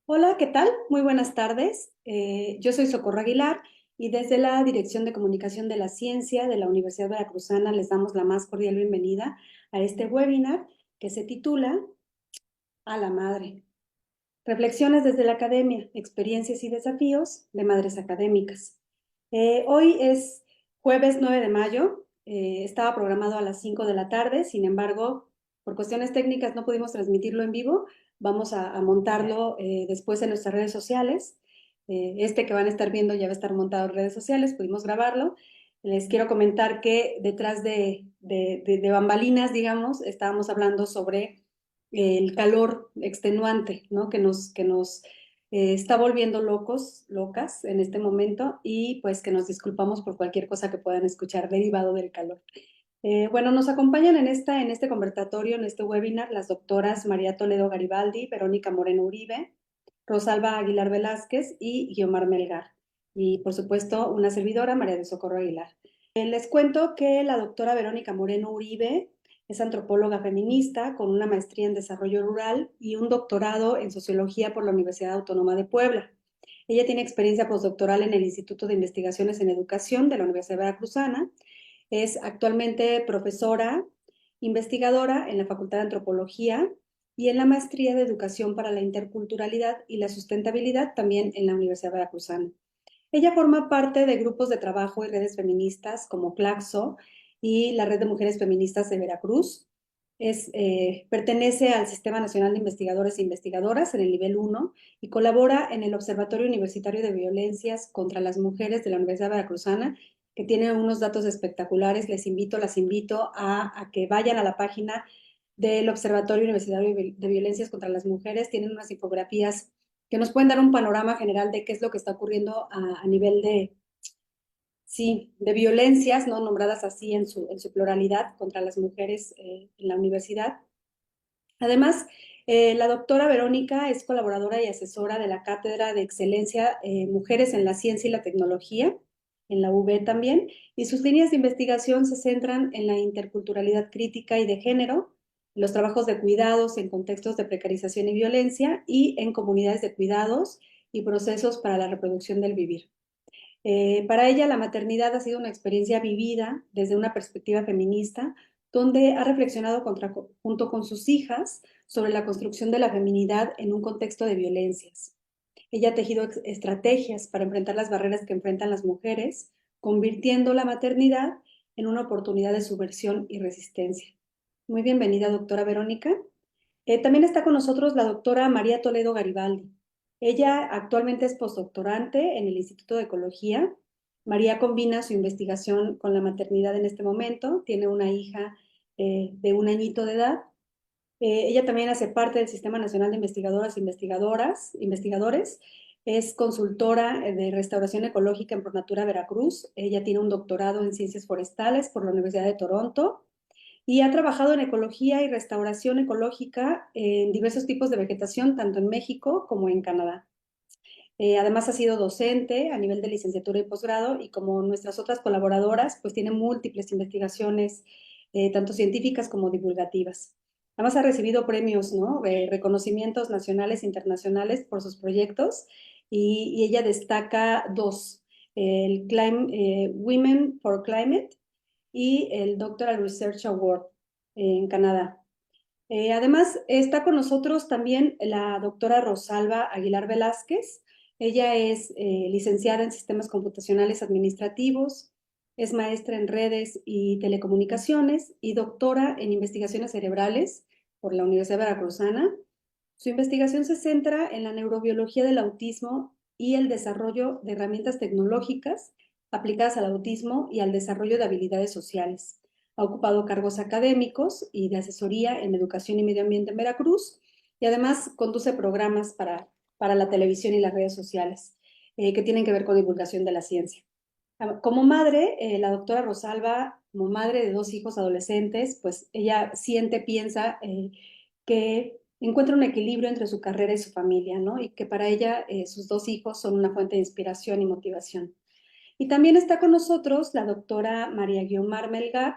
Hola, ¿qué tal? Muy buenas tardes. Yo soy Socorro Aguilar y desde la Dirección de Comunicación de la Ciencia de la Universidad Veracruzana les damos la más cordial bienvenida a este webinar que se titula A la Madre. Reflexiones desde la Academia, experiencias y desafíos de madres académicas. Hoy es jueves 9 de mayo, estaba programado a las 5 de la tarde, sin embargo, por cuestiones técnicas no pudimos transmitirlo en vivo, vamos a montarlo después en nuestras redes sociales. Este que van a estar viendo ya va a estar montado en redes sociales, pudimos grabarlo. Les quiero comentar que detrás de bambalinas, digamos, estábamos hablando sobre el calor extenuante, ¿no? Que nos está volviendo locos, locas en este momento y pues que nos disculpamos por cualquier cosa que puedan escuchar derivado del calor. Bueno, nos acompañan en este conversatorio, en este webinar, las doctoras María Toledo Garibaldi, Verónica Moreno Uribe, Rosalba Aguilar Velázquez y Guiomar Melgar. Y por supuesto, una servidora, María de Socorro Aguilar. Les cuento que la doctora Verónica Moreno Uribe es antropóloga feminista con una maestría en desarrollo rural y un doctorado en sociología por la Universidad Autónoma de Puebla. Ella tiene experiencia postdoctoral en el Instituto de Investigaciones en Educación de la Universidad Veracruzana. Es actualmente profesora, investigadora en la Facultad de Antropología y en la Maestría de Educación para la Interculturalidad y la Sustentabilidad también en la Universidad Veracruzana. Ella forma parte de grupos de trabajo y redes feministas como Claxo y la Red de Mujeres Feministas de Veracruz. Pertenece al Sistema Nacional de Investigadores e Investigadoras en el nivel 1 y colabora en el Observatorio Universitario de Violencias contra las Mujeres de la Universidad Veracruzana, que tiene unos datos espectaculares. Las invito a que vayan a la página del Observatorio Universitario de Violencias contra las Mujeres. Tienen unas infografías que nos pueden dar un panorama general de qué es lo que está ocurriendo a nivel sí, de violencias, ¿no? Nombradas así en su pluralidad contra las mujeres en la universidad. Además, la doctora Verónica es colaboradora y asesora de la Cátedra de Excelencia Mujeres en la Ciencia y la Tecnología, en la UB también, y sus líneas de investigación se centran en la interculturalidad crítica y de género, los trabajos de cuidados en contextos de precarización y violencia y en comunidades de cuidados y procesos para la reproducción del vivir. Para ella, la maternidad ha sido una experiencia vivida desde una perspectiva feminista, donde ha reflexionado junto con sus hijas sobre la construcción de la feminidad en un contexto de violencias. Ella ha tejido estrategias para enfrentar las barreras que enfrentan las mujeres, convirtiendo la maternidad en una oportunidad de subversión y resistencia. Muy bienvenida, doctora Verónica. También está con nosotros la doctora María Toledo Garibaldi. Ella actualmente es postdoctorante en el Instituto de Ecología. María combina su investigación con la maternidad en este momento. Tiene una hija de 1 añito de edad. Ella también hace parte del Sistema Nacional de Investigadoras e Investigadores. Es consultora de restauración ecológica en Pronatura Veracruz. Ella tiene un doctorado en ciencias forestales por la Universidad de Toronto y ha trabajado en ecología y restauración ecológica en diversos tipos de vegetación, tanto en México como en Canadá. Además ha sido docente a nivel de licenciatura y posgrado y como nuestras otras colaboradoras, pues tiene múltiples investigaciones, tanto científicas como divulgativas. Además ha recibido premios, ¿no? Reconocimientos nacionales e internacionales por sus proyectos y ella destaca dos, el Women for Climate y el Doctoral Research Award en Canadá. Además, está con nosotros también la doctora Rosalba Aguilar Velázquez. Ella es licenciada en Sistemas Computacionales Administrativos, es maestra en Redes y Telecomunicaciones y doctora en Investigaciones Cerebrales por la Universidad Veracruzana. Su investigación se centra en la neurobiología del autismo y el desarrollo de herramientas tecnológicas aplicadas al autismo y al desarrollo de habilidades sociales. Ha ocupado cargos académicos y de asesoría en educación y medio ambiente en Veracruz y además conduce programas para la televisión y las redes sociales que tienen que ver con divulgación de la ciencia. Como madre, la doctora Rosalba, como madre de 2 hijos adolescentes, pues ella siente, piensa que encuentra un equilibrio entre su carrera y su familia, ¿no? Y que para ella sus 2 hijos son una fuente de inspiración y motivación. Y también está con nosotros la doctora María Guiomar Melgar.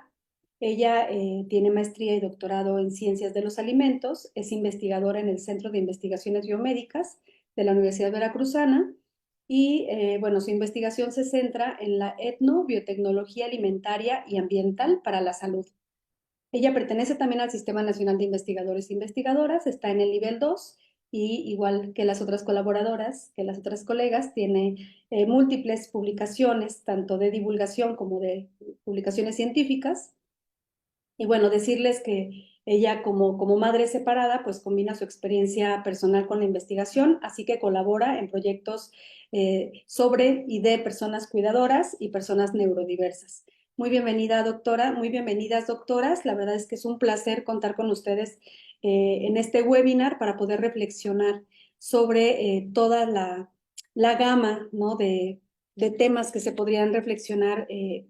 Ella tiene maestría y doctorado en ciencias de los alimentos, es investigadora en el Centro de Investigaciones Biomédicas de la Universidad Veracruzana y bueno, su investigación se centra en la etnobiotecnología alimentaria y ambiental para la salud. Ella pertenece también al Sistema Nacional de Investigadores e Investigadoras, está en el nivel 2 y igual que las otras colaboradoras, que las otras colegas, tiene múltiples publicaciones, tanto de divulgación como de publicaciones científicas. Y bueno, decirles que ella como madre separada, pues combina su experiencia personal con la investigación, así que colabora en proyectos sobre y de personas cuidadoras y personas neurodiversas. Muy bienvenida, doctora, muy bienvenidas, doctoras. La verdad es que es un placer contar con ustedes en este webinar para poder reflexionar sobre toda la gama, ¿no? de temas que se podrían reflexionar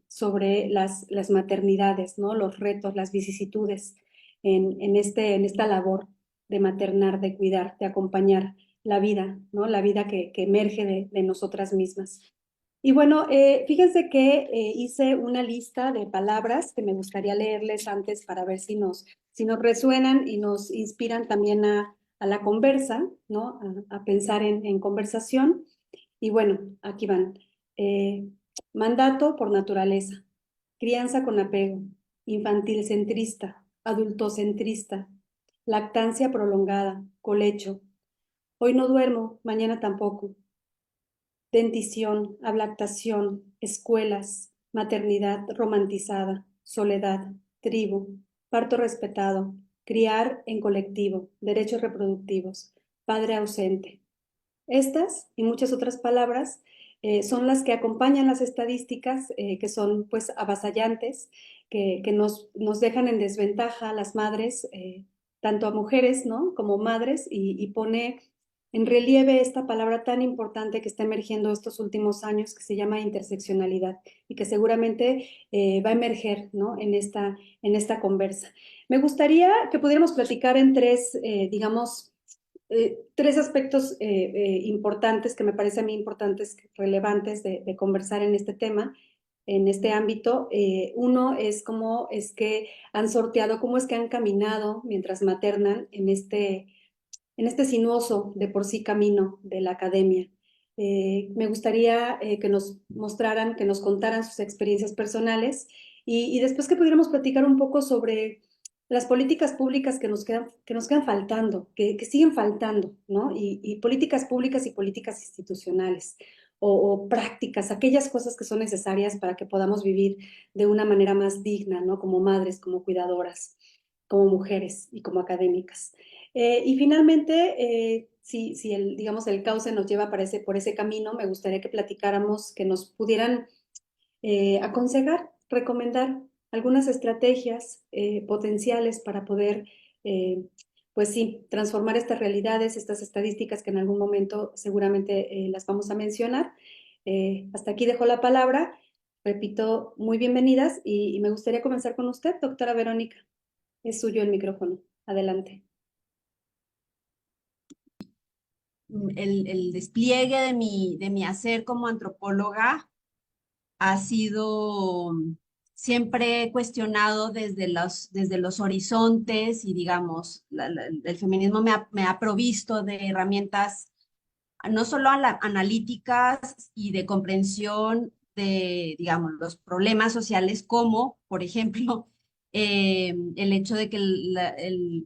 sobre las maternidades, ¿no? Los retos, las vicisitudes en esta labor de maternar, de cuidar, de acompañar la vida, ¿no? La vida que emerge de nosotras mismas. Y bueno, fíjense que hice una lista de palabras que me gustaría leerles antes para ver si nos resuenan y nos inspiran también a la conversa, ¿no? A pensar en conversación. Y bueno, aquí van. Eh, Mandato por naturaleza, crianza con apego, infantil centrista, adultocentrista, lactancia prolongada, colecho. Hoy no duermo, mañana tampoco. Dentición, ablactación, escuelas, maternidad romantizada, soledad, tribu, parto respetado, criar en colectivo, derechos reproductivos, padre ausente. Estas y muchas otras palabras son las que acompañan las estadísticas que son pues avasallantes, que nos dejan en desventaja a las madres, tanto a mujeres, ¿no? como madres, y pone en relieve esta palabra tan importante que está emergiendo estos últimos años, que se llama interseccionalidad y que seguramente va a emerger, ¿no? en esta conversa. Me gustaría que pudiéramos platicar en tres, digamos, tres aspectos importantes que me parecen a mí importantes, relevantes de conversar en este tema, en este ámbito. Uno es cómo es que han sorteado, cómo es que han caminado mientras maternan en este sinuoso de por sí camino de la academia. Me gustaría que nos mostraran, que nos contaran sus experiencias personales y después que pudiéramos platicar un poco sobre las políticas públicas que nos quedan faltando, que siguen faltando, ¿no? Y políticas públicas y políticas institucionales o prácticas, aquellas cosas que son necesarias para que podamos vivir de una manera más digna, ¿no? Como madres, como cuidadoras, como mujeres y como académicas. Y finalmente, si digamos, el cauce nos lleva por ese camino, me gustaría que platicáramos, que nos pudieran aconsejar, recomendar algunas estrategias potenciales para poder, eh, pues sí, transformar estas realidades, estas estadísticas que en algún momento seguramente las vamos a mencionar. Hasta aquí dejo la palabra. Repito, muy bienvenidas y me gustaría comenzar con usted, doctora Verónica. Es suyo el micrófono. Adelante. El despliegue de mi hacer como antropóloga ha sido siempre cuestionado desde los horizontes y digamos, el feminismo me ha provisto de herramientas no solo analíticas y de comprensión de, digamos, los problemas sociales, como, por ejemplo, el hecho de que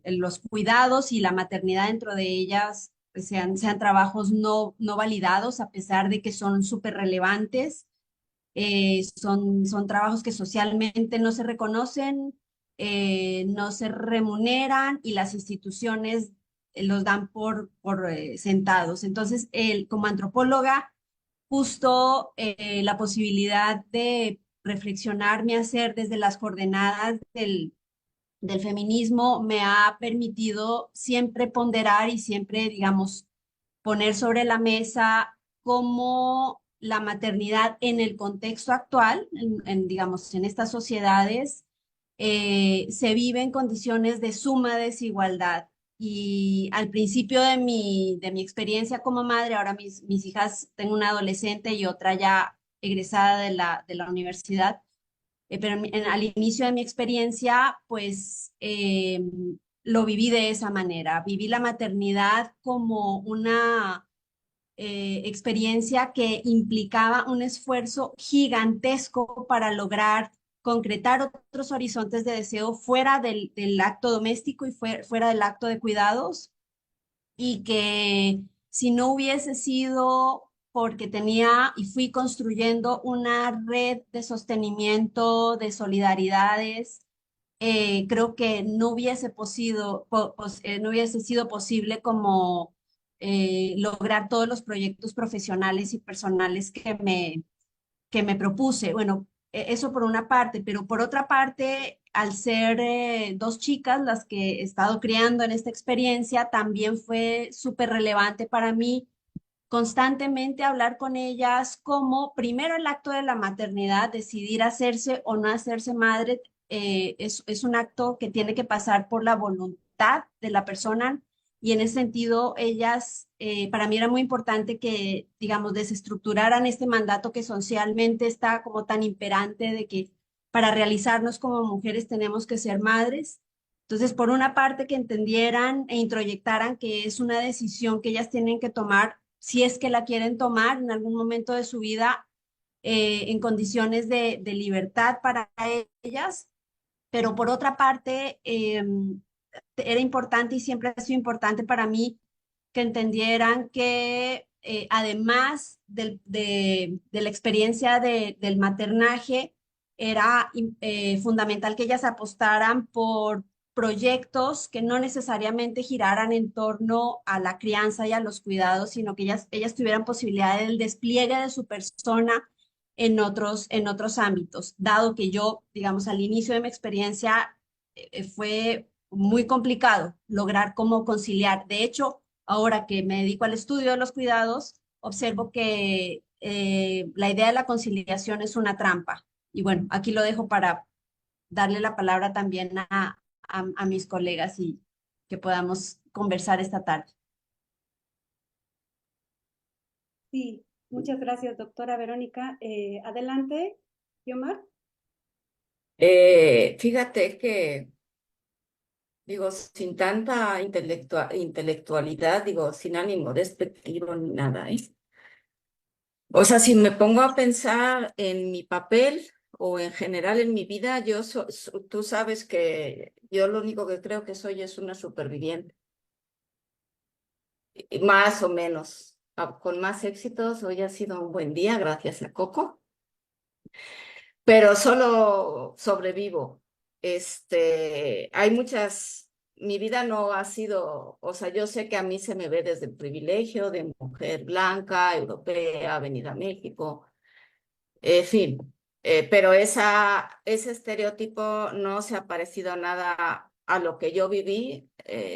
los cuidados y la maternidad dentro de ellas pues, sean trabajos no validados, a pesar de que son súper relevantes. Son trabajos que socialmente no se reconocen, no se remuneran y las instituciones los dan por sentados. Entonces, como antropóloga, justo la posibilidad de reflexionar mi hacer desde las coordenadas del feminismo me ha permitido siempre ponderar y siempre, digamos, poner sobre la mesa cómo la maternidad en el contexto actual, digamos, en estas sociedades, se vive en condiciones de suma desigualdad. Y al principio de mi experiencia como madre, ahora mis hijas, tengo una adolescente y otra ya egresada de la universidad, pero al inicio de mi experiencia, pues lo viví de esa manera. Viví la maternidad como una experiencia que implicaba un esfuerzo gigantesco para lograr concretar otros horizontes de deseo fuera del acto doméstico y fuera del acto de cuidados, y que si no hubiese sido porque tenía y fui construyendo una red de sostenimiento, de solidaridades, creo que no hubiese, no hubiese sido posible como lograr todos los proyectos profesionales y personales que me propuse. Bueno, eso por una parte, pero por otra parte, al ser dos chicas las que he estado criando en esta experiencia, también fue súper relevante para mí constantemente hablar con ellas como primero el acto de la maternidad, decidir hacerse o no hacerse madre, es un acto que tiene que pasar por la voluntad de la persona, y en ese sentido ellas, para mí era muy importante que, digamos, desestructuraran este mandato que socialmente está como tan imperante de que para realizarnos como mujeres tenemos que ser madres. Entonces, por una parte, que entendieran e introyectaran que es una decisión que ellas tienen que tomar si es que la quieren tomar en algún momento de su vida, en condiciones de libertad para ellas, pero por otra parte, era importante y siempre ha sido importante para mí que entendieran que además de la experiencia del maternaje, era fundamental que ellas apostaran por proyectos que no necesariamente giraran en torno a la crianza y a los cuidados, sino que ellas tuvieran posibilidad del despliegue de su persona en otros ámbitos, dado que yo, digamos, al inicio de mi experiencia fue muy complicado lograr cómo conciliar. De hecho, ahora que me dedico al estudio de los cuidados, observo que la idea de la conciliación es una trampa. Y bueno, aquí lo dejo para darle la palabra también a mis colegas y que podamos conversar esta tarde. Sí, muchas gracias, doctora Verónica. Adelante, Yomar. Fíjate que, digo, sin tanta intelectualidad, digo, sin ánimo despectivo ni nada, ¿eh? O sea, si me pongo a pensar en mi papel o en general en mi vida, tú sabes que yo lo único que creo que soy es una superviviente, y más o menos. Con más éxitos, hoy ha sido un buen día, gracias a Coco, pero solo sobrevivo. Hay mi vida no ha sido, o sea, yo sé que a mí se me ve desde el privilegio de mujer blanca, europea, venida a México, en fin, pero ese estereotipo no se ha parecido a nada a lo que yo viví.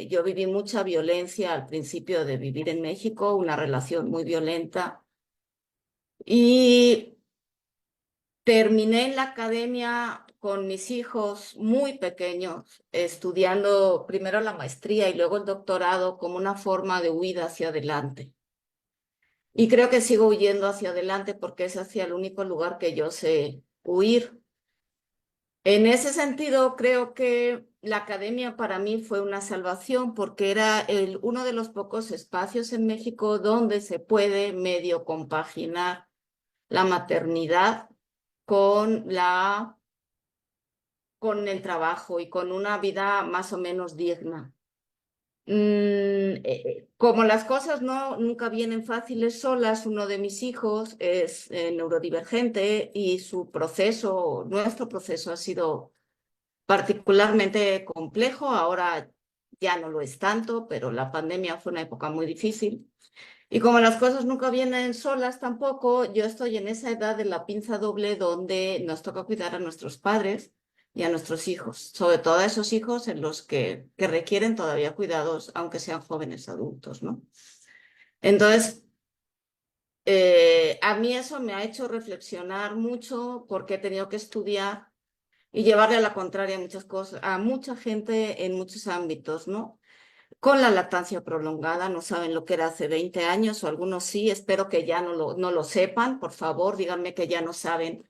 Yo viví mucha violencia al principio de vivir en México, una relación muy violenta, y terminé en la academia con mis hijos muy pequeños, estudiando primero la maestría y luego el doctorado como una forma de huida hacia adelante. Y creo que sigo huyendo hacia adelante porque es hacia el único lugar que yo sé huir. En ese sentido, creo que la academia para mí fue una salvación porque era uno de los pocos espacios en México donde se puede medio compaginar la maternidad con con el trabajo y con una vida más o menos digna. Como las cosas nunca vienen fáciles solas, uno de mis hijos es neurodivergente y nuestro proceso ha sido particularmente complejo. Ahora ya no lo es tanto, pero la pandemia fue una época muy difícil. Y como las cosas nunca vienen solas tampoco, yo estoy en esa edad de la pinza doble donde nos toca cuidar a nuestros padres y a nuestros hijos, sobre todo a esos hijos en los que requieren todavía cuidados, aunque sean jóvenes adultos, ¿no? Entonces, a mí eso me ha hecho reflexionar mucho porque he tenido que estudiar y llevarle a la contraria a muchas cosas, a mucha gente en muchos ámbitos, ¿no? Con la lactancia prolongada, no saben lo que era hace 20 años, o algunos sí, espero que ya no lo sepan, por favor, díganme que ya no saben,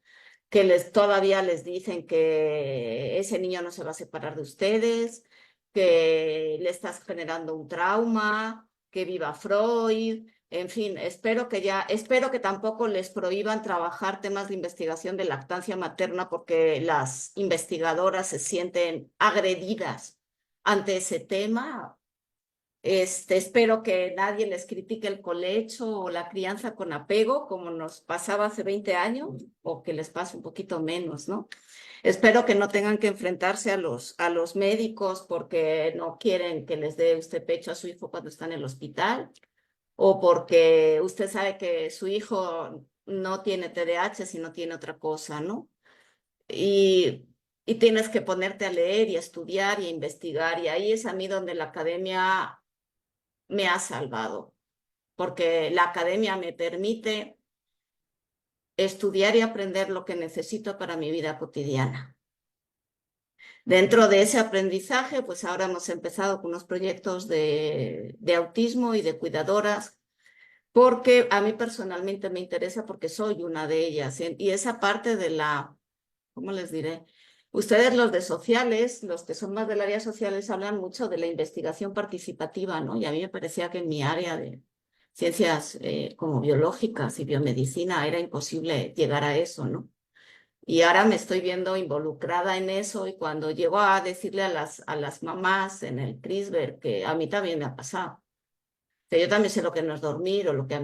que todavía les dicen que ese niño no se va a separar de ustedes, que le estás generando un trauma, que viva Freud, En fin, espero que tampoco les prohíban trabajar temas de investigación de lactancia materna porque las investigadoras se sienten agredidas ante ese tema. Espero que nadie les critique el colecho o la crianza con apego, como nos pasaba hace 20 años, o que les pase un poquito menos, ¿no? Espero que no tengan que enfrentarse a los médicos porque no quieren que les dé usted pecho a su hijo cuando está en el hospital, o porque usted sabe que su hijo no tiene TDAH, sino tiene otra cosa, ¿no? Y, y tienes que ponerte a leer y a estudiar y a investigar, y ahí es a mí donde la academia me ha salvado, porque la academia me permite estudiar y aprender lo que necesito para mi vida cotidiana. Dentro de ese aprendizaje, pues ahora hemos empezado con unos proyectos de autismo y de cuidadoras, porque a mí personalmente me interesa porque soy una de ellas. Y esa parte de ¿cómo les diré? Ustedes los de sociales, los que son más del área sociales, hablan mucho de la investigación participativa, ¿no? Y a mí me parecía que en mi área de ciencias como biológicas y biomedicina era imposible llegar a eso, ¿no? Y ahora me estoy viendo involucrada en eso y cuando llego a decirle a las mamás en el CRISPR que a mí también me ha pasado, que yo también sé lo que no es dormir o lo que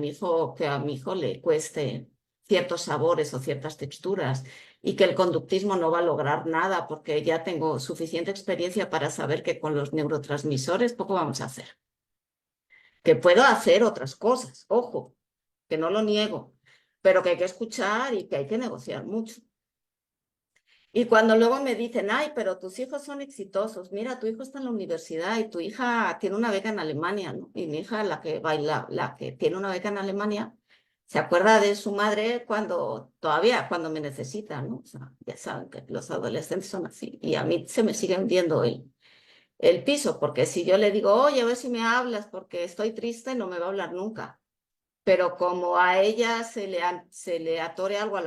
que a mi hijo le cueste ciertos sabores o ciertas texturas y que el conductismo no va a lograr nada porque ya tengo suficiente experiencia para saber que con los neurotransmisores poco vamos a hacer. Que puedo hacer otras cosas, ojo, que no lo niego, pero que hay que escuchar y que hay que negociar mucho. Y cuando luego me dicen, ay, pero tus hijos son exitosos, mira, tu hijo está en la universidad y tu hija tiene una beca en Alemania, ¿no? Y mi hija, la que baila, la que tiene una beca en Alemania, se acuerda de su madre cuando me necesita, ¿no? O sea, ya saben que los adolescentes son así. Y a mí se me sigue hundiendo el piso, porque si yo le digo, oye, a ver si me hablas porque estoy triste, no me va a hablar nunca. Pero como a ella se le atore algo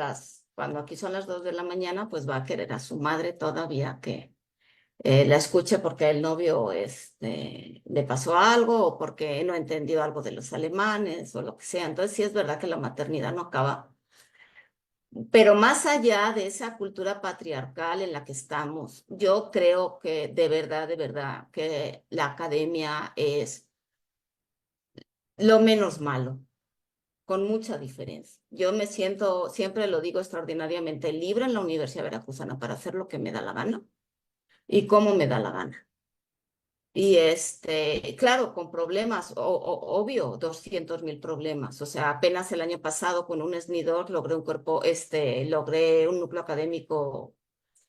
cuando aquí son las 2 de la mañana, pues va a querer a su madre todavía que la escuche porque el novio le pasó algo o porque no entendió algo de los alemanes o lo que sea. Entonces sí es verdad que la maternidad no acaba. Pero más allá de esa cultura patriarcal en la que estamos, yo creo que de verdad, que la academia es lo menos malo con mucha diferencia. Yo me siento, siempre lo digo, extraordinariamente libre en la Universidad Veracruzana para hacer lo que me da la gana y cómo me da la gana. Y claro, con problemas, obvio, 200.000 problemas. O sea, apenas el año pasado con un SNI2 logré un núcleo académico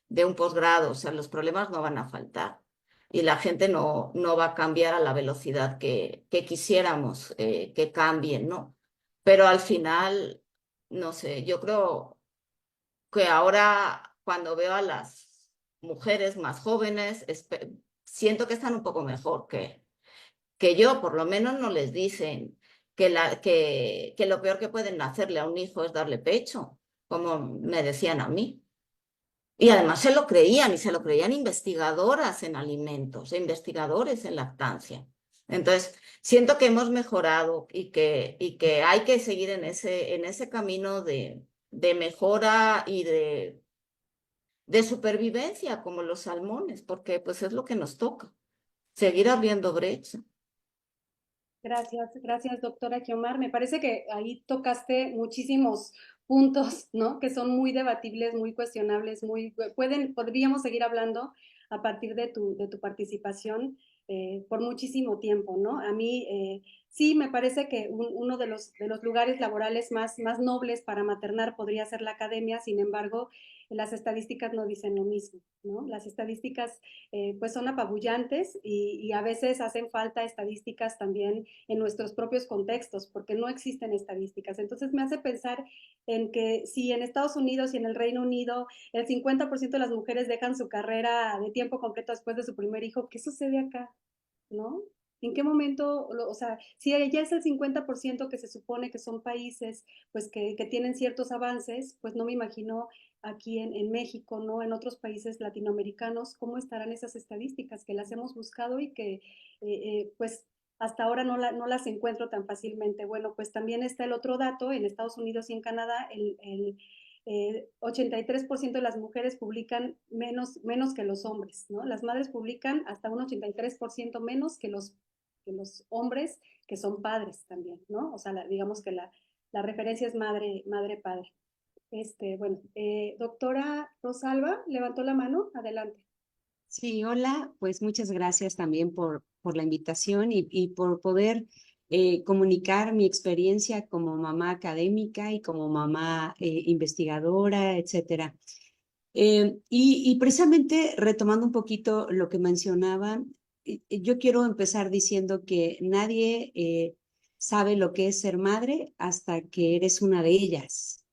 de un posgrado. O sea, los problemas no van a faltar. Y la gente no va a cambiar a la velocidad que quisiéramos que cambien, ¿no? Pero al final, no sé, yo creo que ahora cuando veo a las mujeres más jóvenes, siento que están un poco mejor que yo, por lo menos no les dicen que lo peor que pueden hacerle a un hijo es darle pecho, como me decían a mí. Y además se lo creían, y se lo creían investigadoras en alimentos, e investigadores en lactancia. Entonces, siento que hemos mejorado y que hay que seguir en ese camino de mejora y de supervivencia, como los salmones, porque pues es lo que nos toca, seguir abriendo brecha. Gracias, gracias, doctora Guiomar. Me parece que ahí tocaste muchísimos puntos, ¿no? Que son muy debatibles, muy cuestionables, podríamos seguir hablando a partir de tu participación por muchísimo tiempo, ¿no? A mí sí me parece que uno de los lugares laborales más nobles para maternar podría ser la academia, sin embargo, las estadísticas no dicen lo mismo, ¿no? Las estadísticas pues son apabullantes y a veces hacen falta estadísticas también en nuestros propios contextos, porque no existen estadísticas. Entonces me hace pensar en que si en Estados Unidos y en el Reino Unido el 50% de las mujeres dejan su carrera de tiempo completo después de su primer hijo, ¿qué sucede acá? ¿No? ¿En qué momento, o sea, si ya es el 50% que se supone que son países pues que tienen ciertos avances, pues no me imagino aquí en México, ¿no? En otros países latinoamericanos, ¿cómo estarán esas estadísticas que las hemos buscado y que pues hasta ahora no las encuentro tan fácilmente. Bueno, pues también está el otro dato, en Estados Unidos y en Canadá, el 83% de las mujeres publican menos que los hombres, ¿no? Las madres publican hasta un 83% menos que los hombres que son padres también, ¿no? O sea, digamos que la referencia es madre-padre. Bueno, doctora Rosalba levantó la mano, adelante. Sí, hola, pues muchas gracias también por la invitación y por poder comunicar mi experiencia como mamá académica y como mamá investigadora, etcétera. Y precisamente retomando un poquito lo que mencionaban, yo quiero empezar diciendo que nadie sabe lo que es ser madre hasta que eres una de ellas.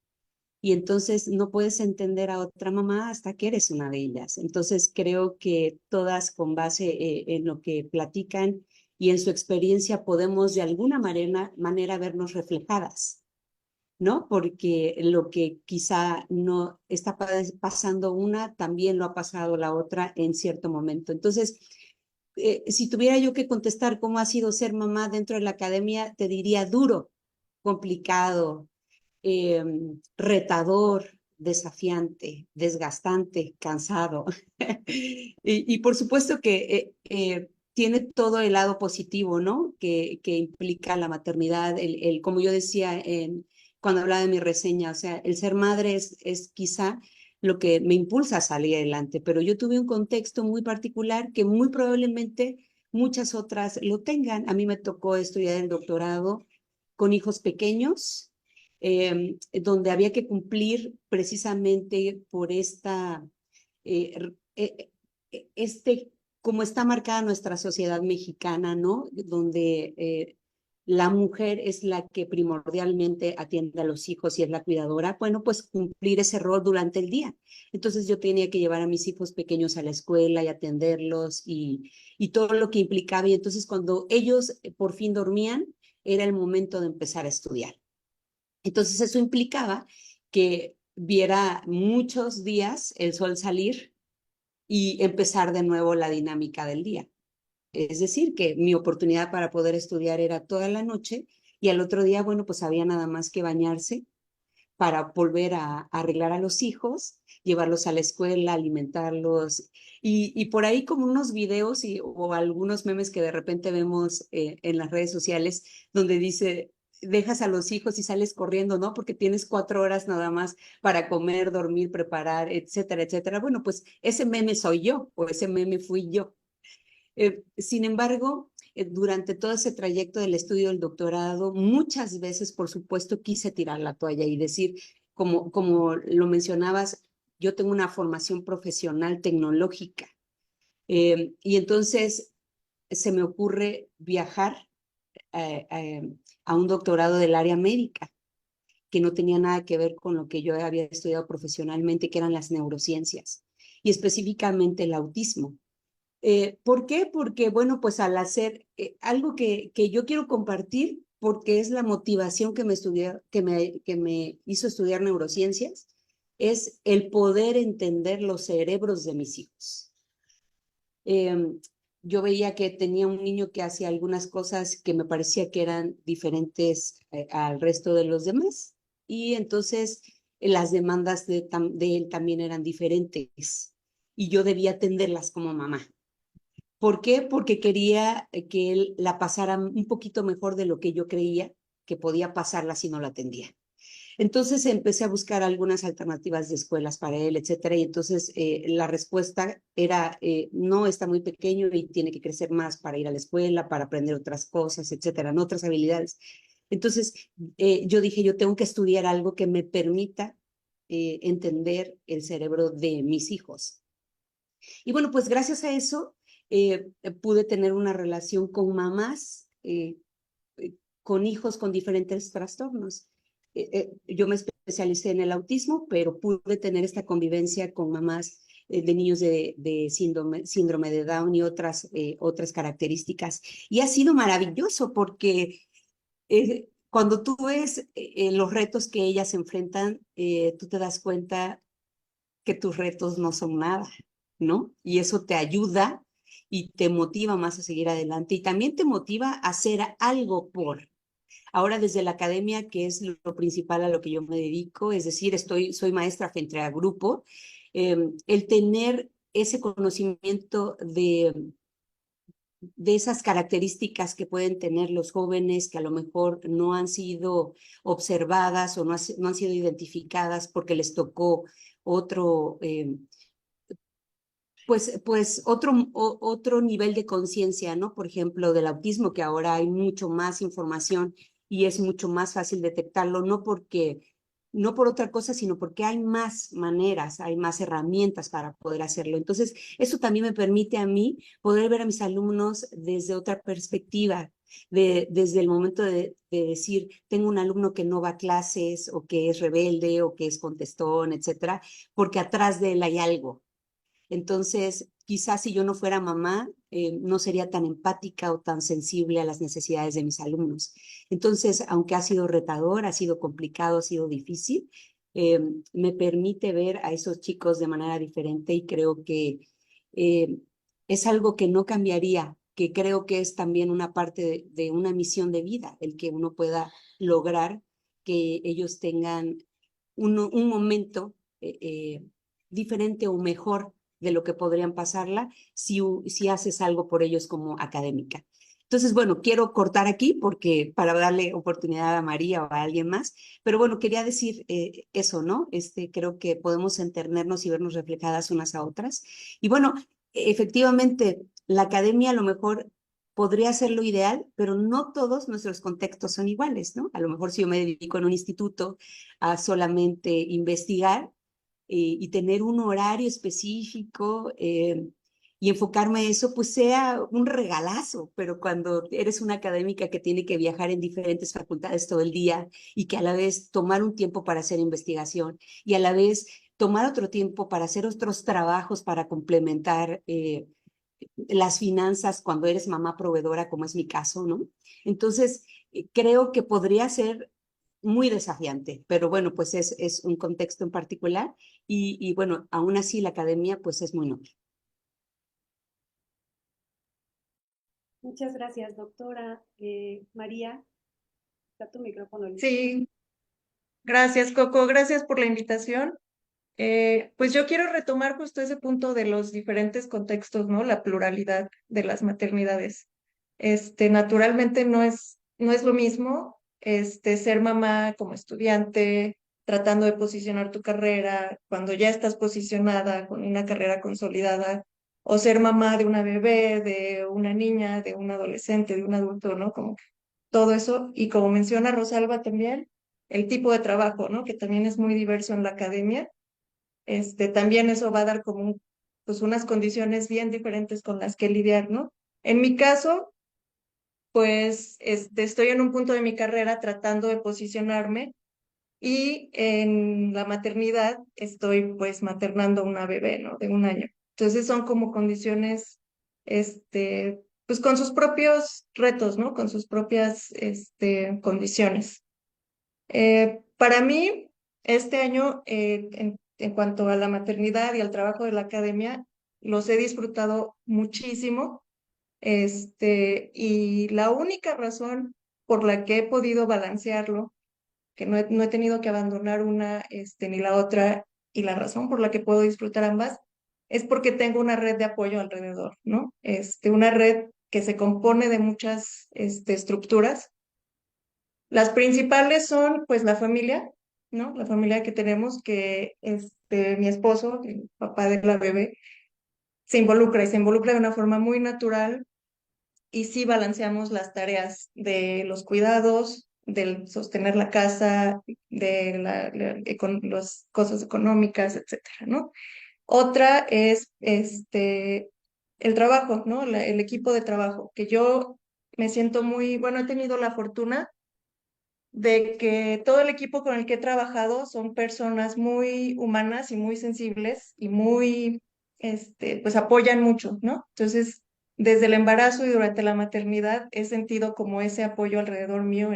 Y entonces no puedes entender a otra mamá hasta que eres una de ellas. Entonces creo que todas con base en lo que platican y en su experiencia podemos de alguna manera vernos reflejadas, ¿no? Porque lo que quizá no está pasando una, también lo ha pasado la otra en cierto momento. Entonces, si tuviera yo que contestar cómo ha sido ser mamá dentro de la academia, te diría duro, complicado, retador, desafiante, desgastante, cansado. Y por supuesto que tiene todo el lado positivo, ¿no? Que implica la maternidad, como yo decía cuando hablaba de mi reseña, o sea, el ser madre es quizá lo que me impulsa a salir adelante, pero yo tuve un contexto muy particular que muy probablemente muchas otras lo tengan. A mí me tocó estudiar el doctorado con hijos pequeños, donde había que cumplir precisamente por eh, eh, este, como está marcada nuestra sociedad mexicana, ¿no? Donde la mujer es la que primordialmente atiende a los hijos y es la cuidadora, bueno, pues cumplir ese rol durante el día. Entonces yo tenía que llevar a mis hijos pequeños a la escuela y atenderlos y todo lo que implicaba. Y entonces cuando ellos por fin dormían, era el momento de empezar a estudiar. Entonces eso implicaba que viera muchos días el sol salir y empezar de nuevo la dinámica del día. Es decir, que mi oportunidad para poder estudiar era toda la noche y al otro día, bueno, pues había nada más que bañarse para volver a arreglar a los hijos, llevarlos a la escuela, alimentarlos. Y por ahí como unos videos o algunos memes que de repente vemos en las redes sociales donde dice, dejas a los hijos y sales corriendo, ¿no? Porque tienes 4 horas nada más para comer, dormir, preparar, etcétera, etcétera. Bueno, pues ese meme soy yo o ese meme fui yo. Sin embargo, durante todo ese trayecto del estudio del doctorado, muchas veces, por supuesto, quise tirar la toalla y decir, como lo mencionabas, yo tengo una formación profesional tecnológica y entonces se me ocurre viajar a un doctorado del área médica que no tenía nada que ver con lo que yo había estudiado profesionalmente, que eran las neurociencias y específicamente el autismo. ¿Por qué? Porque, bueno, pues al hacer algo que yo quiero compartir, porque es la motivación que me hizo estudiar neurociencias, es el poder entender los cerebros de mis hijos. Yo veía que tenía un niño que hacía algunas cosas que me parecía que eran diferentes al resto de los demás, y entonces las demandas de él también eran diferentes, y yo debía atenderlas como mamá. ¿Por qué? Porque quería que él la pasara un poquito mejor de lo que yo creía que podía pasarla si no la atendía. Entonces empecé a buscar algunas alternativas de escuelas para él, etcétera, y entonces la respuesta era, no, está muy pequeño y tiene que crecer más para ir a la escuela, para aprender otras cosas, etcétera, ¿no? Otras habilidades. Entonces yo dije, yo tengo que estudiar algo que me permita entender el cerebro de mis hijos. Y bueno, pues gracias a eso pude tener una relación con mamás, con hijos con diferentes trastornos. Yo me especialicé en el autismo, pero pude tener esta convivencia con mamás de niños de síndrome de Down y otras características. Y ha sido maravilloso porque cuando tú ves los retos que ellas enfrentan, tú te das cuenta que tus retos no son nada, ¿no? Y eso te ayuda y te motiva más a seguir adelante y también te motiva a hacer algo por. Ahora desde la academia, que es lo principal a lo que yo me dedico, es decir, soy maestra frente a grupo, el tener ese conocimiento de esas características que pueden tener los jóvenes que a lo mejor no han sido observadas o no han sido identificadas porque les tocó otro, otro nivel de conciencia, ¿no? Por ejemplo, del autismo, que ahora hay mucho más información y es mucho más fácil detectarlo, no por otra cosa, sino porque hay más maneras, hay más herramientas para poder hacerlo. Entonces, eso también me permite a mí poder ver a mis alumnos desde otra perspectiva, desde el momento de decir, tengo un alumno que no va a clases o que es rebelde o que es contestón, etcétera, porque atrás de él hay algo. Entonces, quizás si yo no fuera mamá, no sería tan empática o tan sensible a las necesidades de mis alumnos. Entonces, aunque ha sido retador, ha sido complicado, ha sido difícil, me permite ver a esos chicos de manera diferente y creo que eh, es algo que no cambiaría, que creo que es también una parte de una misión de vida, el que uno pueda lograr que ellos tengan un momento diferente o mejor de lo que podrían pasarla si haces algo por ellos como académica. Entonces, bueno, quiero cortar aquí porque para darle oportunidad a María o a alguien más, pero bueno, quería decir eso, ¿no? Creo que podemos entendernos y vernos reflejadas unas a otras. Y bueno, efectivamente, la academia a lo mejor podría ser lo ideal, pero no todos nuestros contextos son iguales, ¿no? A lo mejor si yo me dedico en un instituto a solamente investigar, y tener un horario específico y enfocarme a eso, pues sea un regalazo, pero cuando eres una académica que tiene que viajar en diferentes facultades todo el día y que a la vez tomar un tiempo para hacer investigación y a la vez tomar otro tiempo para hacer otros trabajos para complementar las finanzas cuando eres mamá proveedora, como es mi caso, ¿no? Entonces, creo que podría ser muy desafiante, pero bueno, pues es un contexto en particular y bueno, aún así la academia pues es muy noble. Muchas gracias, doctora. María, está tu micrófono listo. Sí, gracias, Coco. Gracias por la invitación. Pues yo quiero retomar justo ese punto de los diferentes contextos, ¿no? La pluralidad de las maternidades. Naturalmente no es lo mismo, ser mamá como estudiante, tratando de posicionar tu carrera, cuando ya estás posicionada con una carrera consolidada, o ser mamá de una bebé, de una niña, de un adolescente, de un adulto, ¿no? Como todo eso. Y como menciona Rosalba también, el tipo de trabajo, ¿no? Que también es muy diverso en la academia. También eso va a dar como pues unas condiciones bien diferentes con las que lidiar, ¿no? En mi caso, pues estoy en un punto de mi carrera tratando de posicionarme y en la maternidad estoy pues maternando una bebé, ¿no? De 1 año. Entonces son como condiciones, pues con sus propios retos, ¿no? Con sus propias, condiciones. Para mí, este año, en cuanto a la maternidad y al trabajo de la academia, los he disfrutado muchísimo. Y la única razón por la que he podido balancearlo, que no he tenido que abandonar una, ni la otra, y la razón por la que puedo disfrutar ambas, es porque tengo una red de apoyo alrededor, ¿no? Una red que se compone de muchas, estructuras. Las principales son, pues, la familia, ¿no? La familia que tenemos, que mi esposo, el papá de la bebé, se involucra y se involucra de una forma muy natural y sí balanceamos las tareas de los cuidados, del sostener la casa, de las cosas económicas, etcétera, ¿no? Otra es el trabajo, ¿no? El equipo de trabajo, que yo me siento muy, bueno, he tenido la fortuna de que todo el equipo con el que he trabajado son personas muy humanas y muy sensibles y muy, pues apoyan mucho, ¿no? Entonces, desde el embarazo y durante la maternidad he sentido como ese apoyo alrededor mío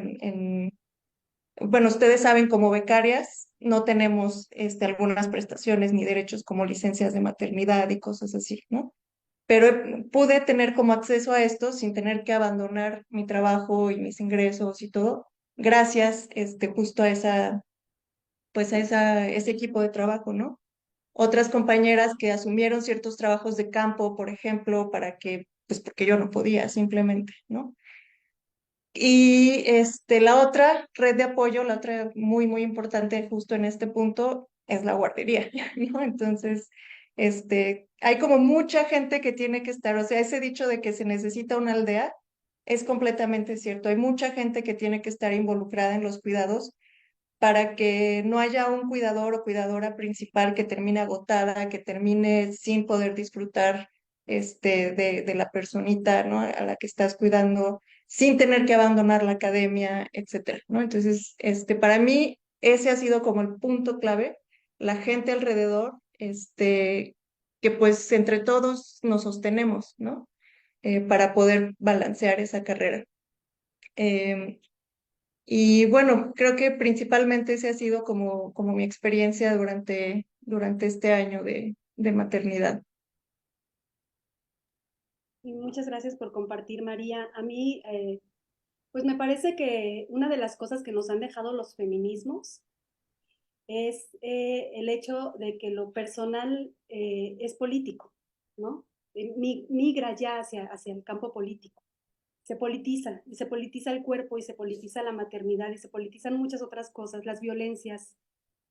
bueno, ustedes saben, como becarias no tenemos algunas prestaciones ni derechos como licencias de maternidad y cosas así, ¿no? pero pude tener como acceso a esto sin tener que abandonar mi trabajo y mis ingresos y todo, gracias justo a pues ese equipo de trabajo, ¿no? Otras compañeras que asumieron ciertos trabajos de campo, por ejemplo, pues porque yo no podía simplemente, ¿no? Y la otra red de apoyo, la otra muy, muy importante justo en este punto es la guardería, ¿no? Entonces, hay como mucha gente que tiene que estar, o sea, ese dicho de que se necesita una aldea es completamente cierto. Hay mucha gente que tiene que estar involucrada en los cuidados para que no haya un cuidador o cuidadora principal que termine agotada, que termine sin poder disfrutar de la personita, ¿no? A la que estás cuidando, sin tener que abandonar la academia, etcétera, ¿no? Entonces, para mí, ese ha sido como el punto clave, la gente alrededor, que pues entre todos nos sostenemos, ¿no? Para poder balancear esa carrera. Em, y bueno, creo que principalmente ese ha sido como mi experiencia durante este año de maternidad. Y muchas gracias por compartir, María. A mí, pues me parece que una de las cosas que nos han dejado los feminismos es el hecho de que lo personal es político, ¿no? Migra ya hacia el campo político. Se politiza, y se politiza el cuerpo, y se politiza la maternidad, y se politizan muchas otras cosas, las violencias,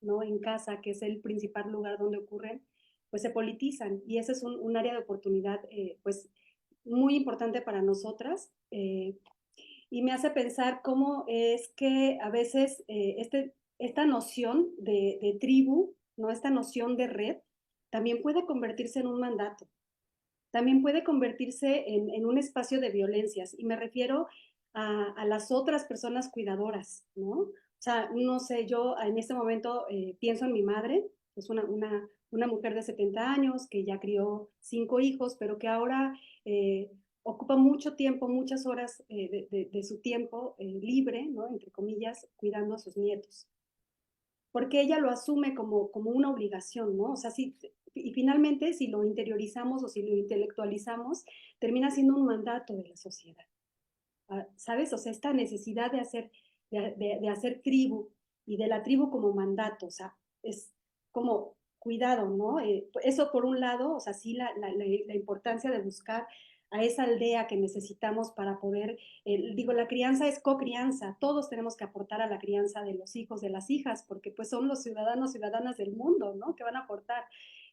¿no? En casa, que es el principal lugar donde ocurren, pues se politizan, y ese es un área de oportunidad, pues, muy importante para nosotras, y me hace pensar cómo es que a veces esta noción de tribu, ¿no? Esta noción de red, también puede convertirse en un mandato, también puede convertirse en un espacio de violencias. Y me refiero a las otras personas cuidadoras, ¿no? O sea, no sé, yo en este momento pienso en mi madre, que es una mujer de 70 años que ya crió 5 hijos, pero que ahora ocupa mucho tiempo, muchas horas de su tiempo libre, ¿no? Entre comillas, cuidando a sus nietos, porque ella lo asume como una obligación, ¿no? O sea, y finalmente si lo interiorizamos o si lo intelectualizamos, termina siendo un mandato de la sociedad, ¿sabes? O sea, esta necesidad de hacer tribu y de la tribu como mandato, o sea, es como cuidado, ¿no? Eso por un lado, o sea, sí la importancia de buscar a esa aldea que necesitamos para poder, digo, la crianza es co-crianza, todos tenemos que aportar a la crianza de los hijos, de las hijas, porque pues son los ciudadanos, ciudadanas del mundo, ¿no? Que van a aportar.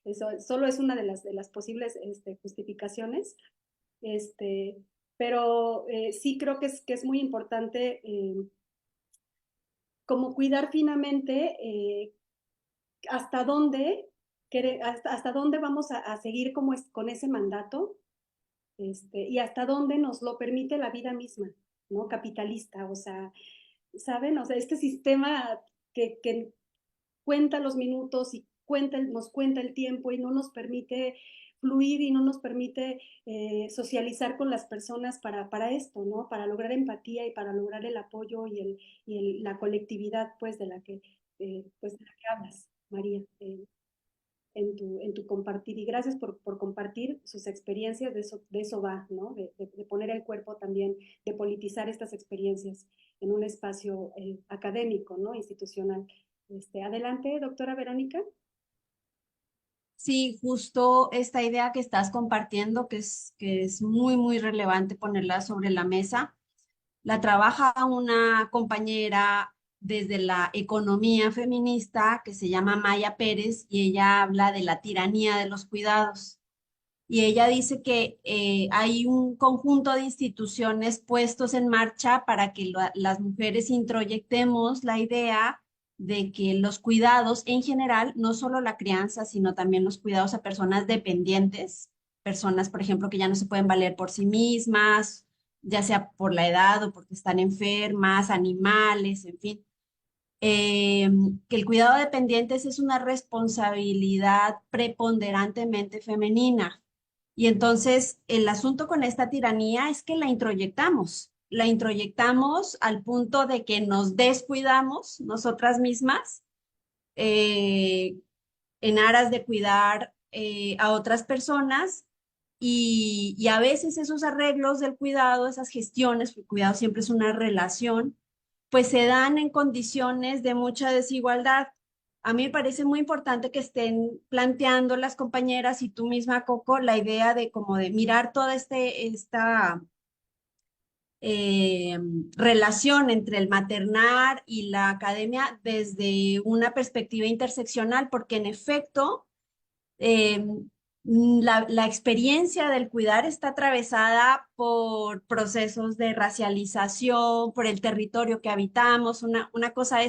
Eso solo es una de las posibles justificaciones, este, pero sí creo que es muy importante como cuidar finamente hasta dónde, hasta dónde vamos a seguir con ese mandato, y hasta dónde nos lo permite la vida misma, ¿no? Capitalista, o sea, ¿saben? O sea, este sistema que cuenta los minutos y nos cuenta el tiempo y no nos permite fluir y no nos permite socializar con las personas para esto, ¿no? Para lograr empatía y para lograr el apoyo la colectividad, pues, pues, de la que hablas, María, en tu compartir. Y gracias por compartir sus experiencias, de eso va, ¿no? De poner el cuerpo también, de politizar estas experiencias en un espacio académico, ¿no? Institucional. Adelante, doctora Verónica. Sí, justo esta idea que estás compartiendo, que es muy, muy relevante ponerla sobre la mesa, la trabaja una compañera desde la economía feminista que se llama Maya Pérez y ella habla de la tiranía de los cuidados. Y ella dice que hay un conjunto de instituciones puestos en marcha para que las mujeres introyectemos la idea de que los cuidados en general, no solo la crianza, sino también los cuidados a personas dependientes, personas, por ejemplo, que ya no se pueden valer por sí mismas, ya sea por la edad o porque están enfermas, animales, en fin, eh, que el cuidado de dependientes es una responsabilidad preponderantemente femenina. Y entonces el asunto con esta tiranía es que la introyectamos al punto de que nos descuidamos nosotras mismas eh, en aras de cuidar a otras personas y a veces esos arreglos del cuidado, esas gestiones, porque el cuidado siempre es una relación, pues se dan en condiciones de mucha desigualdad. A mí me parece muy importante que estén planteando las compañeras y tú misma, Coco, la idea de como de mirar toda esta eh, relación entre el maternar y la academia desde una perspectiva interseccional, porque en efecto, eh, la experiencia del cuidar está atravesada por procesos de racialización, por el territorio que habitamos. Una cosa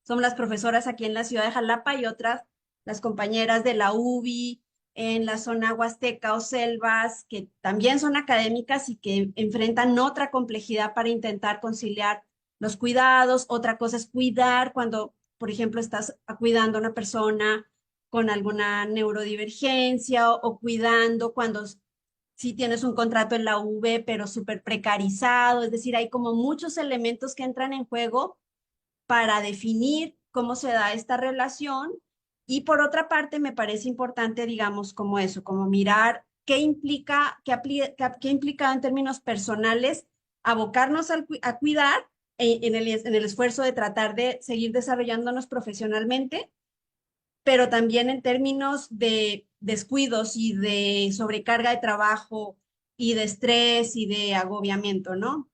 son las profesoras aquí en la ciudad de Jalapa y otras las compañeras de la UBI en la zona huasteca o selvas, que también son académicas y que enfrentan otra complejidad para intentar conciliar los cuidados. Otra cosa es cuidar cuando, por ejemplo, estás cuidando a una persona con alguna neurodivergencia o cuidando cuando sí tienes un contrato en la UV, pero súper precarizado. Es decir, hay como muchos elementos que entran en juego para definir cómo se da esta relación. Y por otra parte, me parece importante, digamos, como eso, como mirar qué implica, qué implica en términos personales abocarnos a cuidar en el esfuerzo de tratar de seguir desarrollándonos profesionalmente, pero también en términos de descuidos y de sobrecarga de trabajo y de estrés y de agobiamiento, ¿no?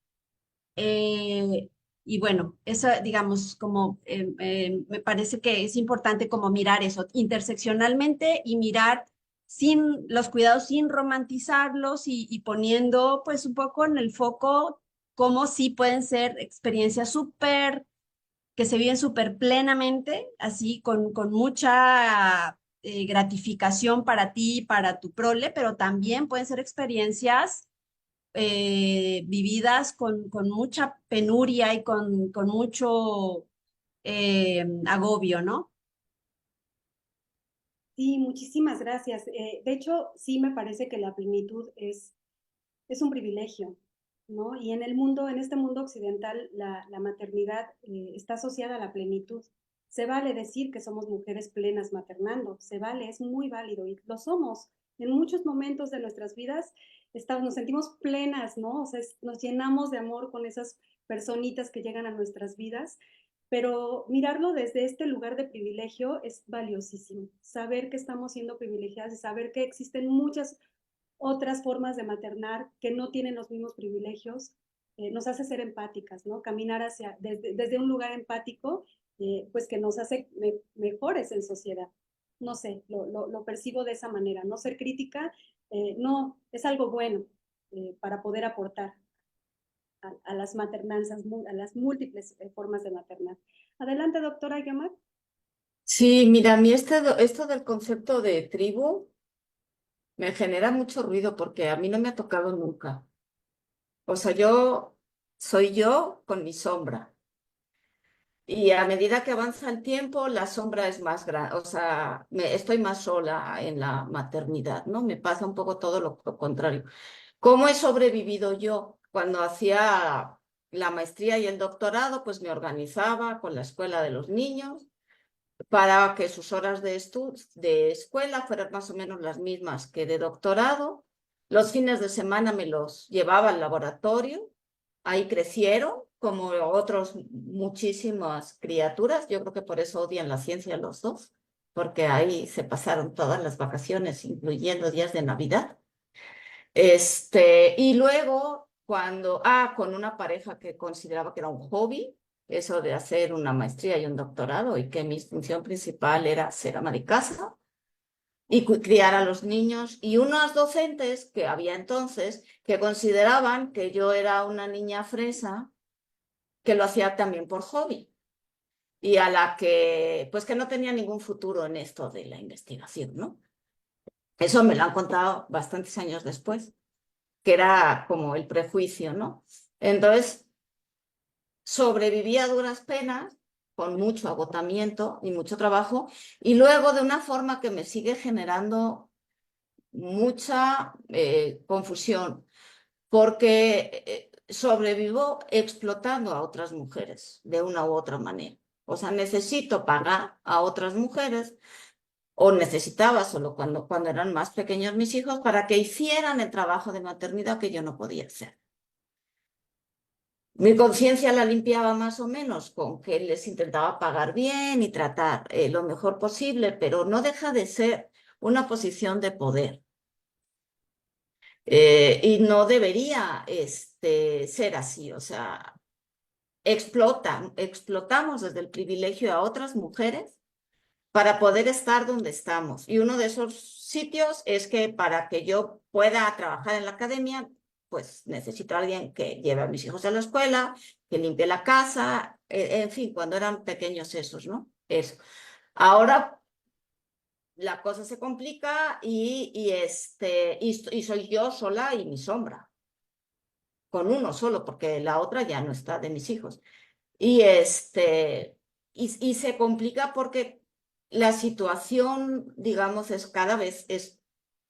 Eh, y bueno, eso, digamos, como me parece que es importante como mirar eso interseccionalmente y mirar sin los cuidados, sin romantizarlos y poniendo pues un poco en el foco cómo sí pueden ser experiencias súper que se viven súper plenamente, así con mucha gratificación para ti y para tu prole, pero también pueden ser experiencias vividas con mucha penuria y con mucho agobio, ¿no? Sí, muchísimas gracias. De hecho, sí me parece que la plenitud es un privilegio, ¿no? Y en el mundo, en este mundo occidental, la maternidad está asociada a la plenitud. Se vale decir que somos mujeres plenas maternando, se vale, es muy válido y lo somos. En muchos momentos de nuestras vidas nos sentimos plenas, ¿no? O sea, nos llenamos de amor con esas personitas que llegan a nuestras vidas, pero mirarlo desde este lugar de privilegio es valiosísimo. Saber que estamos siendo privilegiadas y saber que existen muchas otras formas de maternar que no tienen los mismos privilegios, nos hace ser empáticas, ¿no? Caminar desde un lugar empático, pues que nos hace mejores en sociedad. No sé, lo percibo de esa manera. No ser crítica, no, es algo bueno para poder aportar a las maternanzas, a las múltiples formas de maternar. Adelante, doctora Agamar. Sí, mira, a mí esto del concepto de tribu me genera mucho ruido porque a mí no me ha tocado nunca. O sea, yo soy yo con mi sombra. Y a medida que avanza el tiempo, la sombra es más grande, o sea, estoy más sola en la maternidad, ¿no? Me pasa un poco todo lo contrario. ¿Cómo he sobrevivido yo? Cuando hacía la maestría y el doctorado, pues me organizaba con la escuela de los niños para que sus horas de escuela fueran más o menos las mismas que de doctorado. Los fines de semana me los llevaba al laboratorio. Ahí crecieron, como otros muchísimas criaturas. Yo creo que por eso odian la ciencia los dos, porque ahí se pasaron todas las vacaciones, incluyendo días de Navidad. Y luego, con una pareja que consideraba que era un hobby, eso de hacer una maestría y un doctorado, y que mi función principal era ser ama de casa y criar a los niños, y unos docentes que había entonces que consideraban que yo era una niña fresa que lo hacía también por hobby y a la que, pues que no tenía ningún futuro en esto de la investigación, ¿no? Eso me lo han contado bastantes años después, que era como el prejuicio, ¿no? Entonces, sobreviví a duras penas, con mucho agotamiento y mucho trabajo, y luego de una forma que me sigue generando mucha confusión, porque sobrevivo explotando a otras mujeres de una u otra manera. O sea, necesito pagar a otras mujeres o necesitaba solo cuando eran más pequeños mis hijos, para que hicieran el trabajo de maternidad que yo no podía hacer. Mi conciencia la limpiaba más o menos con que les intentaba pagar bien y tratar lo mejor posible, pero no deja de ser una posición de poder. Y no debería ser así, o sea, explotamos desde el privilegio a otras mujeres para poder estar donde estamos. Y uno de esos sitios es que para que yo pueda trabajar en la academia, pues necesito a alguien que lleve a mis hijos a la escuela, que limpie la casa, en fin, cuando eran pequeños esos, ¿no? Eso. Ahora la cosa se complica y soy yo sola y mi sombra, con uno solo, porque la otra ya no está de mis hijos. Y se complica porque la situación, digamos, cada vez es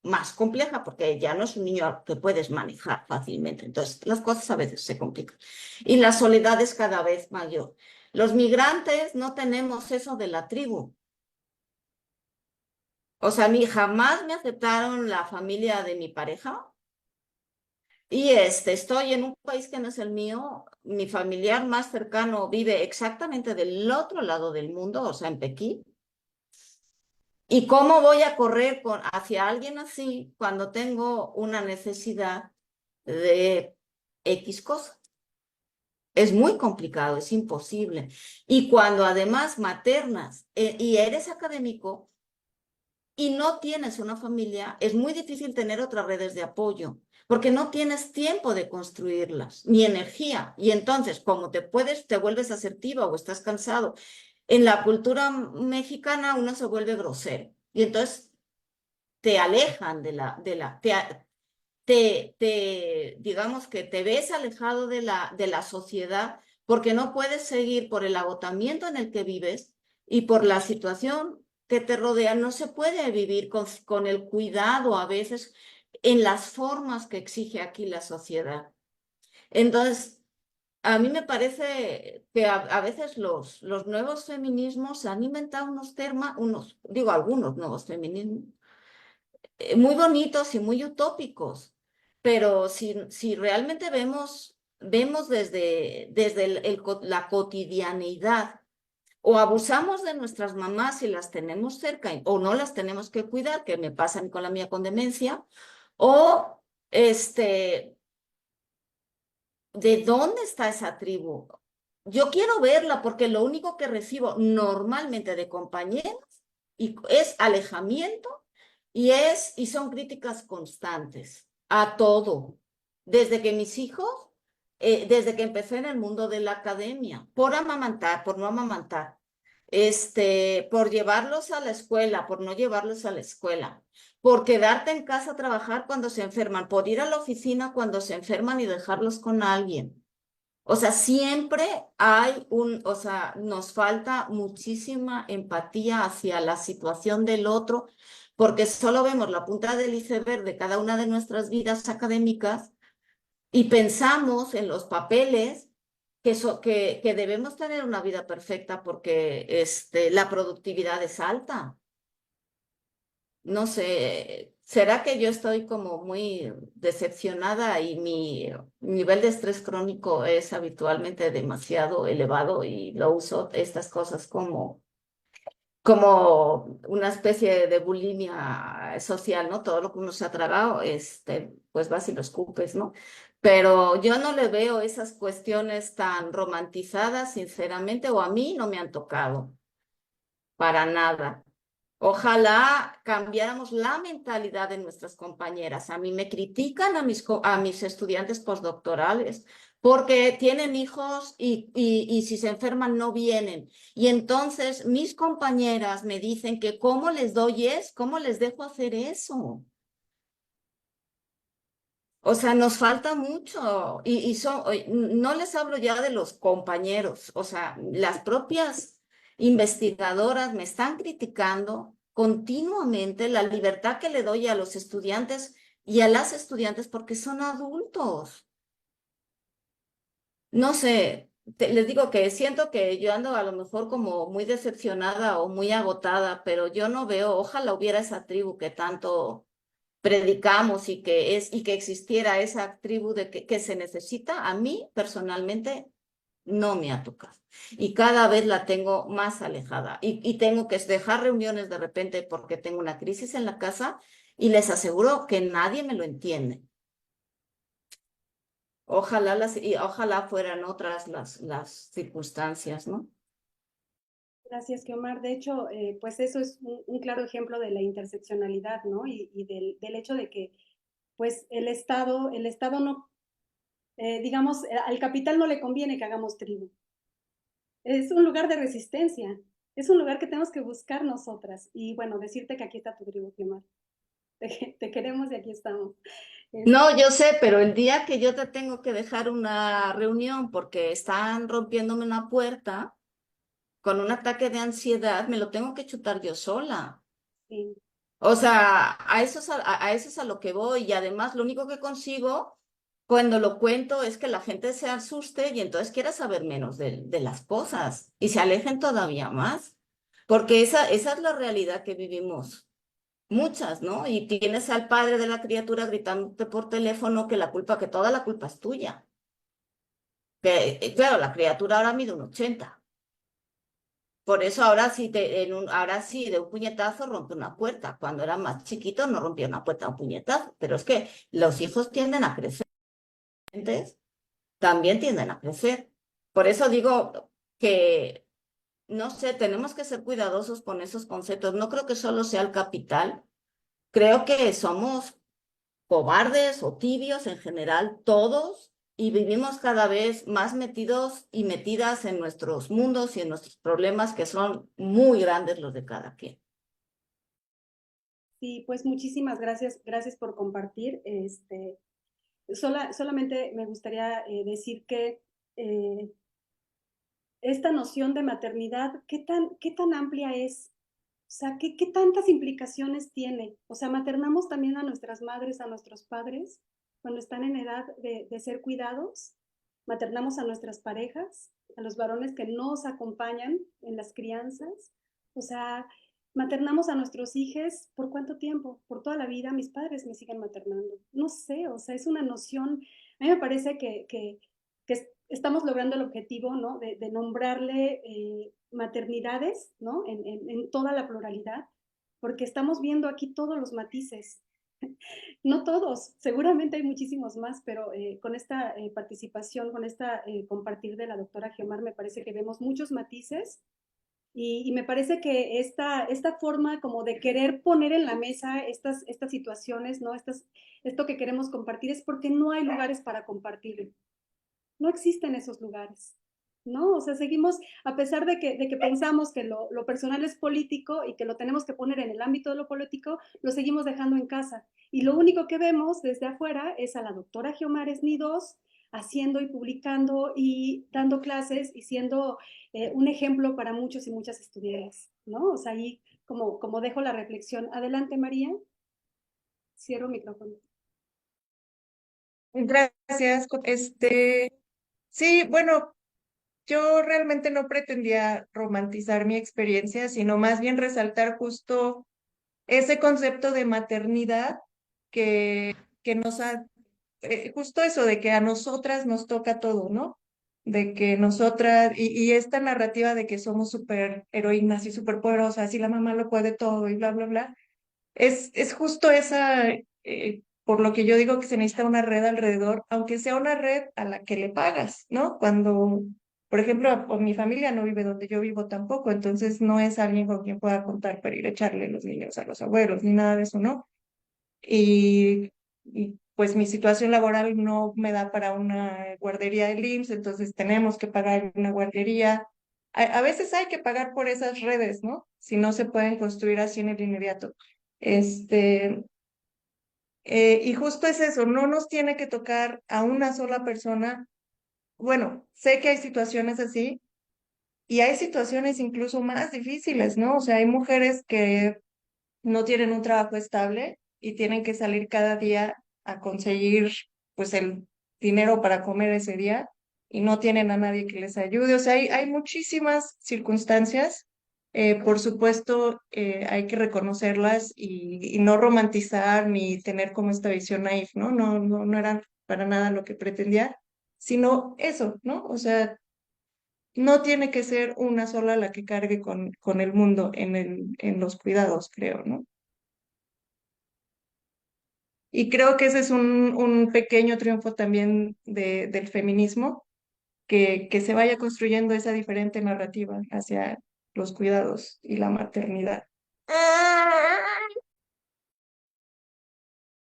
más compleja, porque ya no es un niño que puedes manejar fácilmente. Entonces, las cosas a veces se complican. Y la soledad es cada vez mayor. Los migrantes no tenemos eso de la tribu. O sea, a mí jamás me aceptaron la familia de mi pareja. Y estoy en un país que no es el mío. Mi familiar más cercano vive exactamente del otro lado del mundo, o sea, en Pekín. ¿Y cómo voy a correr hacia alguien así cuando tengo una necesidad de X cosa? Es muy complicado, es imposible. Y cuando además maternas y eres académico y no tienes una familia, es muy difícil tener otras redes de apoyo, porque no tienes tiempo de construirlas, ni energía. Y entonces, como te vuelves asertiva o estás cansado, en la cultura mexicana uno se vuelve grosero. Y entonces te alejan digamos que te ves alejado de la sociedad porque no puedes seguir por el agotamiento en el que vives y por la situación que te rodea. No se puede vivir con el cuidado a veces en las formas que exige aquí la sociedad. Entonces, a mí me parece que a veces los nuevos feminismos han inventado algunos nuevos feminismos muy bonitos y muy utópicos, pero si realmente vemos desde la cotidianeidad, o abusamos de nuestras mamás si las tenemos cerca o no las tenemos que cuidar, que me pasan con la mía con demencia, o ¿de dónde está esa tribu? Yo quiero verla porque lo único que recibo normalmente de compañeros es alejamiento y son críticas constantes a todo. Desde que mis hijos, desde que empecé en el mundo de la academia, por amamantar, por no amamantar, por llevarlos a la escuela, por no llevarlos a la escuela, por quedarte en casa a trabajar cuando se enferman, por ir a la oficina cuando se enferman y dejarlos con alguien. O sea, siempre o sea, nos falta muchísima empatía hacia la situación del otro, porque solo vemos la punta del iceberg de cada una de nuestras vidas académicas y pensamos en los papeles que debemos tener una vida perfecta porque la productividad es alta. No sé, ¿será que yo estoy como muy decepcionada y mi nivel de estrés crónico es habitualmente demasiado elevado y lo uso estas cosas como una especie de bulimia social, ¿no? Todo lo que uno se ha tragado, pues vas y lo escupes, ¿no? Pero yo no le veo esas cuestiones tan romantizadas, sinceramente, o a mí no me han tocado para nada. Ojalá cambiáramos la mentalidad de nuestras compañeras. A mí me critican a mis estudiantes postdoctorales porque tienen hijos y si se enferman no vienen. Y entonces mis compañeras me dicen que cómo les cómo les dejo hacer eso. O sea, nos falta mucho no les hablo ya de los compañeros, o sea, las propias investigadoras me están criticando continuamente la libertad que le doy a los estudiantes y a las estudiantes porque son adultos. No sé, les digo que siento que yo ando a lo mejor como muy decepcionada o muy agotada, pero yo no veo, ojalá hubiera esa tribu que tanto predicamos y que existiera esa tribu que se necesita. A mí personalmente no me ha tocado. Y cada vez la tengo más alejada. Y tengo que dejar reuniones de repente porque tengo una crisis en la casa y les aseguro que nadie me lo entiende. Ojalá fueran otras las circunstancias, ¿no? Gracias, Guiomar. De hecho, pues eso es un claro ejemplo de la interseccionalidad, ¿no? Y del hecho de que, pues, el Estado no, digamos, al capital no le conviene que hagamos tribu. Es un lugar de resistencia, es un lugar que tenemos que buscar nosotras. Y bueno, decirte que aquí está tu tribu, Guiomar. Te queremos y aquí estamos. No, yo sé, pero el día que yo te tengo que dejar una reunión porque están rompiéndome una puerta con un ataque de ansiedad, me lo tengo que chutar yo sola. Sí. O sea, a eso es a lo que voy y además lo único que consigo cuando lo cuento es que la gente se asuste y entonces quiera saber menos de las cosas y se alejen todavía más, porque esa es la realidad que vivimos muchas, ¿no? Y tienes al padre de la criatura gritándote por teléfono que toda la culpa es tuya. Que, claro, la criatura ahora mide un 80. Por eso ahora sí, ahora sí, de un puñetazo rompe una puerta. Cuando era más chiquito no rompía una puerta de un puñetazo. Pero es que los hijos tienden a crecer, también tienden a crecer. Por eso digo que, no sé, tenemos que ser cuidadosos con esos conceptos. No creo que solo sea el capital. Creo que somos cobardes o tibios en general, todos, y vivimos cada vez más metidos y metidas en nuestros mundos y en nuestros problemas que son muy grandes los de cada quien. Sí, pues muchísimas gracias, gracias por compartir. Solamente me gustaría decir que eh, esta noción de maternidad, qué tan amplia es? O sea, qué tantas implicaciones tiene? O sea, maternamos también a nuestras madres, a nuestros padres, cuando están en edad de ser cuidados, maternamos a nuestras parejas, a los varones que nos acompañan en las crianzas, o sea, maternamos a nuestros hijos, ¿por cuánto tiempo? Por toda la vida, mis padres me siguen maternando. No sé, o sea, es una noción, a mí me parece que estamos logrando el objetivo, ¿no? De nombrarle maternidades, ¿no? En toda la pluralidad, porque estamos viendo aquí todos los matices. No todos, seguramente hay muchísimos más, pero con esta participación, con esta compartir de la doctora Guiomar, me parece que vemos muchos matices y me parece que esta forma como de querer poner en la mesa estas situaciones, ¿no? Esto que queremos compartir es porque no hay lugares para compartir. No existen esos lugares, ¿no? O sea, seguimos, a pesar de que pensamos que lo personal es político y que lo tenemos que poner en el ámbito de lo político, lo seguimos dejando en casa. Y lo único que vemos desde afuera es a la doctora Guiomar Esnidos haciendo y publicando y dando clases y siendo un ejemplo para muchos y muchas estudiantes, ¿no? O sea, ahí como dejo la reflexión. Adelante, María. Cierro micrófono. Gracias. Sí, bueno, yo realmente no pretendía romantizar mi experiencia, sino más bien resaltar justo ese concepto de maternidad que nos ha, justo eso de que a nosotras nos toca todo, ¿no? De que nosotras, y esta narrativa de que somos súper heroínas y súper poderosas y la mamá lo puede todo y bla, bla, bla, es justo esa, por lo que yo digo que se necesita una red alrededor, aunque sea una red a la que le pagas, ¿no? Cuando, por ejemplo, mi familia no vive donde yo vivo tampoco, entonces no es alguien con quien pueda contar para ir a echarle los niños a los abuelos, ni nada de eso, ¿no? Y pues mi situación laboral no me da para una guardería del IMSS, entonces tenemos que pagar una guardería. A veces hay que pagar por esas redes, ¿no? Si no se pueden construir así en el inmediato. Este, y justo es eso, no nos tiene que tocar a una sola persona. Bueno, sé que hay situaciones así y hay situaciones incluso más difíciles, ¿no? O sea, hay mujeres que no tienen un trabajo estable y tienen que salir cada día a conseguir pues el dinero para comer ese día. y no tienen a nadie que les ayude. O sea, hay muchísimas circunstancias. Por supuesto, hay que reconocerlas y no romantizar ni tener como esta visión naif, ¿no? No era para nada lo que pretendía, sino eso, ¿no? O sea, no tiene que ser una sola la que cargue con el mundo en los cuidados, creo, ¿no? Y creo que ese es un pequeño triunfo también del feminismo, que se vaya construyendo esa diferente narrativa hacia los cuidados y la maternidad.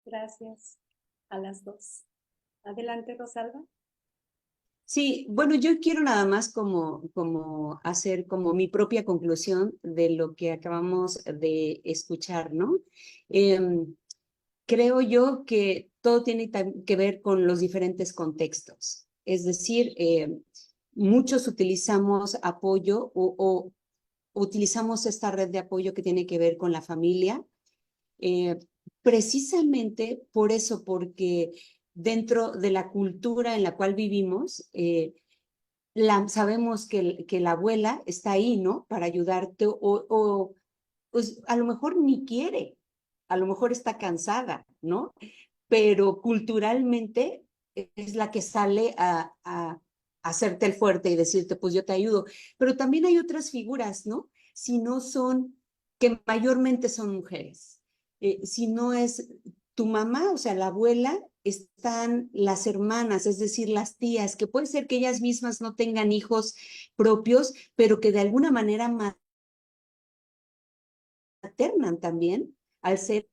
Gracias a las dos. Adelante, Rosalba. Sí, bueno, yo quiero nada más como hacer como mi propia conclusión de lo que acabamos de escuchar, ¿no? Creo yo que todo tiene que ver con los diferentes contextos. Es decir, muchos utilizamos apoyo o utilizamos esta red de apoyo que tiene que ver con la familia, eh, precisamente por eso, porque dentro de la cultura en la cual vivimos, sabemos que la abuela está ahí, ¿no? Para ayudarte o pues a lo mejor ni quiere, a lo mejor está cansada, ¿no? Pero culturalmente es la que sale a hacerte el fuerte y decirte, pues yo te ayudo. Pero también hay otras figuras, ¿no? Si no son, que mayormente son mujeres. Si no es tu mamá, o sea, la abuela, están las hermanas, es decir, las tías, que puede ser que ellas mismas no tengan hijos propios, pero que de alguna manera maternan también al ser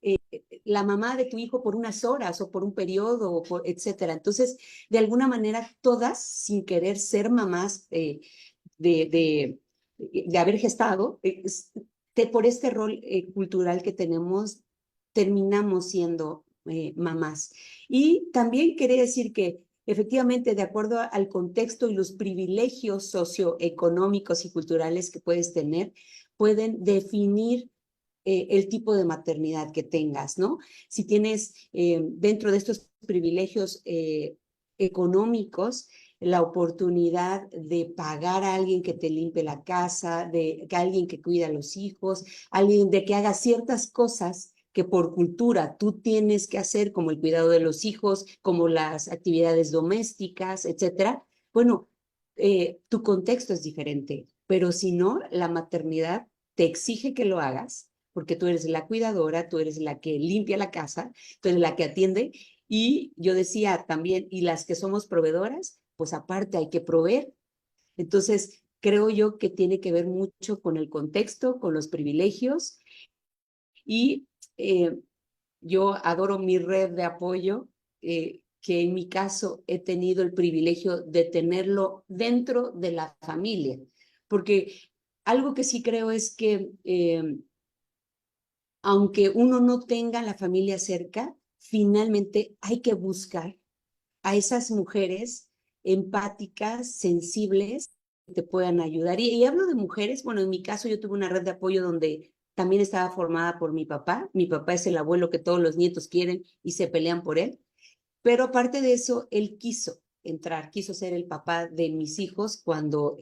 la mamá de tu hijo por unas horas o por un periodo, o etcétera. Entonces, de alguna manera, todas, sin querer ser mamás de, de, de haber gestado, por este rol cultural que tenemos, terminamos siendo mamás. Y también quería decir que efectivamente, de acuerdo al contexto y los privilegios socioeconómicos y culturales que puedes tener, pueden definir el tipo de maternidad que tengas, ¿no? Si tienes dentro de estos privilegios económicos la oportunidad de pagar a alguien que te limpie la casa, de que alguien que cuida a los hijos, alguien de que haga ciertas cosas que por cultura tú tienes que hacer, como el cuidado de los hijos, como las actividades domésticas, etcétera. Bueno, tu contexto es diferente, pero si no, la maternidad te exige que lo hagas porque tú eres la cuidadora, tú eres la que limpia la casa, tú eres la que atiende. Y yo decía también, y las que somos proveedoras, pues aparte hay que proveer. Entonces, creo yo que tiene que ver mucho con el contexto, con los privilegios. Y yo adoro mi red de apoyo, que en mi caso he tenido el privilegio de tenerlo dentro de la familia. Porque algo que sí creo es que aunque uno no tenga la familia cerca, finalmente hay que buscar a esas mujeres empáticas, sensibles, que te puedan ayudar. Y hablo de mujeres, bueno, en mi caso yo tuve una red de apoyo donde también estaba formada por mi papá. Mi papá es el abuelo que todos los nietos quieren y se pelean por él. Pero aparte de eso, él quiso entrar, quiso ser el papá de mis hijos cuando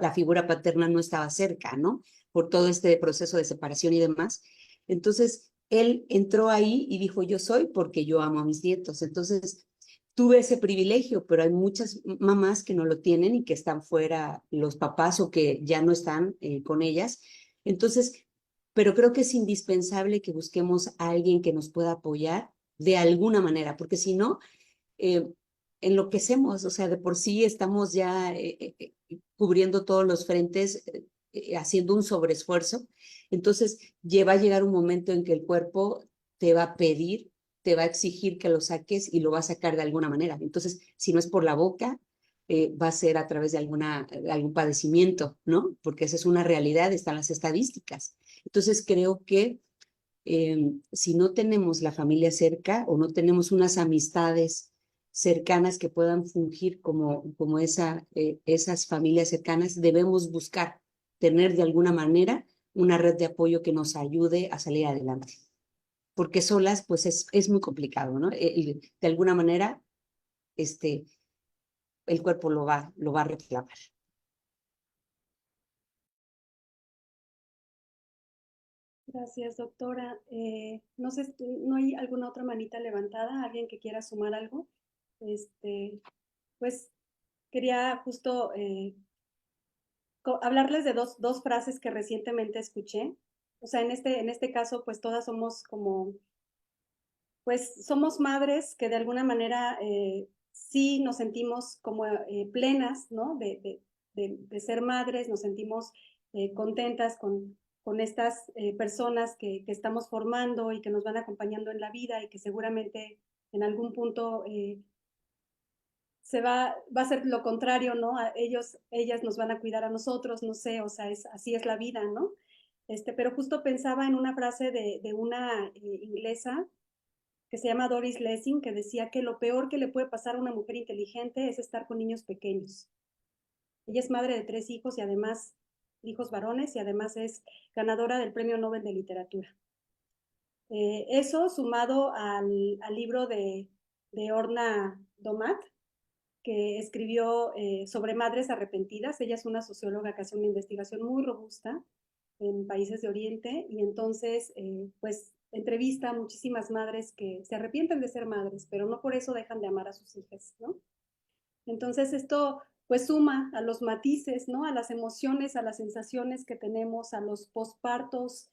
la figura paterna no estaba cerca, ¿no? Por todo este proceso de separación y demás. Entonces, él entró ahí y dijo, yo soy porque yo amo a mis nietos. Entonces, tuve ese privilegio, pero hay muchas mamás que no lo tienen y que están fuera los papás o que ya no están con ellas. Entonces, pero creo que es indispensable que busquemos a alguien que nos pueda apoyar de alguna manera, porque si no, eh, enloquecemos, o sea, de por sí estamos ya cubriendo todos los frentes, haciendo un sobreesfuerzo. Entonces, va a llegar un momento en que el cuerpo te va a pedir, te va a exigir que lo saques y lo va a sacar de alguna manera. Entonces, si no es por la boca, va a ser a través de algún padecimiento, ¿no? Porque esa es una realidad, están las estadísticas. Entonces, creo que si no tenemos la familia cerca o no tenemos unas amistades cercanas que puedan fungir como esas familias cercanas, debemos buscar tener de alguna manera una red de apoyo que nos ayude a salir adelante. Porque solas, pues es muy complicado, ¿no? De alguna manera, el cuerpo lo va a reclamar. Gracias, doctora. No sé, ¿no hay alguna otra manita levantada? ¿Alguien que quiera sumar algo? Pues quería justo hablarles de dos frases que recientemente escuché. O sea, en este caso, pues todas somos como, pues somos madres que de alguna manera sí nos sentimos como plenas, ¿no? De ser madres, nos sentimos contentas con estas personas que estamos formando y que nos van acompañando en la vida y que seguramente en algún punto va a ser lo contrario, ¿no? Ellas nos van a cuidar a nosotros, no sé, o sea, así es la vida, ¿no? Pero justo pensaba en una frase de una inglesa que se llama Doris Lessing, que decía que lo peor que le puede pasar a una mujer inteligente es estar con niños pequeños. Ella es madre de 3 hijos y además, hijos varones, y además es ganadora del Premio Nobel de Literatura. Eso sumado al libro de Orna Domat, que escribió sobre madres arrepentidas. Ella es una socióloga que hace una investigación muy robusta en países de Oriente y entonces pues entrevista a muchísimas madres que se arrepienten de ser madres, pero no por eso dejan de amar a sus hijas, ¿no? Entonces esto pues suma a los matices, ¿no? A las emociones, a las sensaciones que tenemos, a los pospartos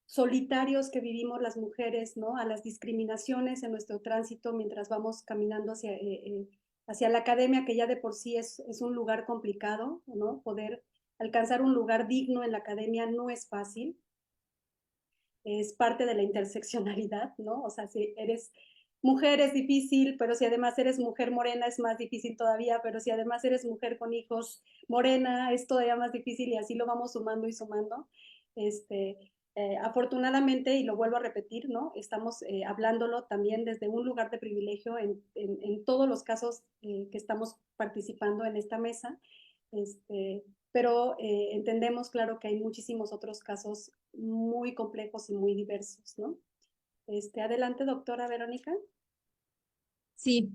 solitarios que vivimos las mujeres, ¿no? A las discriminaciones en nuestro tránsito mientras vamos caminando hacia la academia, que ya de por sí es un lugar complicado, ¿no? Poder alcanzar un lugar digno en la academia no es fácil. Es parte de la interseccionalidad, ¿no? O sea, si eres mujer es difícil, pero si además eres mujer morena es más difícil todavía, pero si además eres mujer con hijos morena es todavía más difícil y así lo vamos sumando y sumando. Afortunadamente, y lo vuelvo a repetir, ¿no? Estamos hablándolo también desde un lugar de privilegio en todos los casos que estamos participando en esta mesa, pero entendemos, claro, que hay muchísimos otros casos muy complejos y muy diversos, ¿no? Adelante, doctora Verónica. Sí,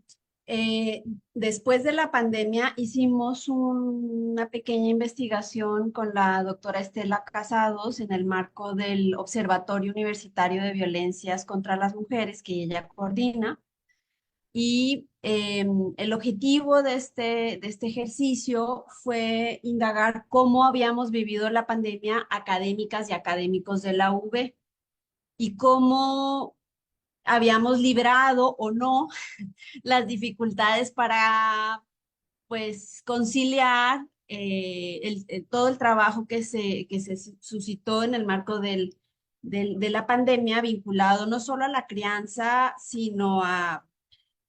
después de la pandemia hicimos una pequeña investigación con la doctora Estela Casados en el marco del Observatorio Universitario de Violencias contra las Mujeres que ella coordina. Y el objetivo de este ejercicio fue indagar cómo habíamos vivido la pandemia académicas y académicos de la UV y cómo habíamos librado o no las dificultades para, pues, conciliar todo el trabajo que se suscitó en el marco de la pandemia vinculado no solo a la crianza, sino a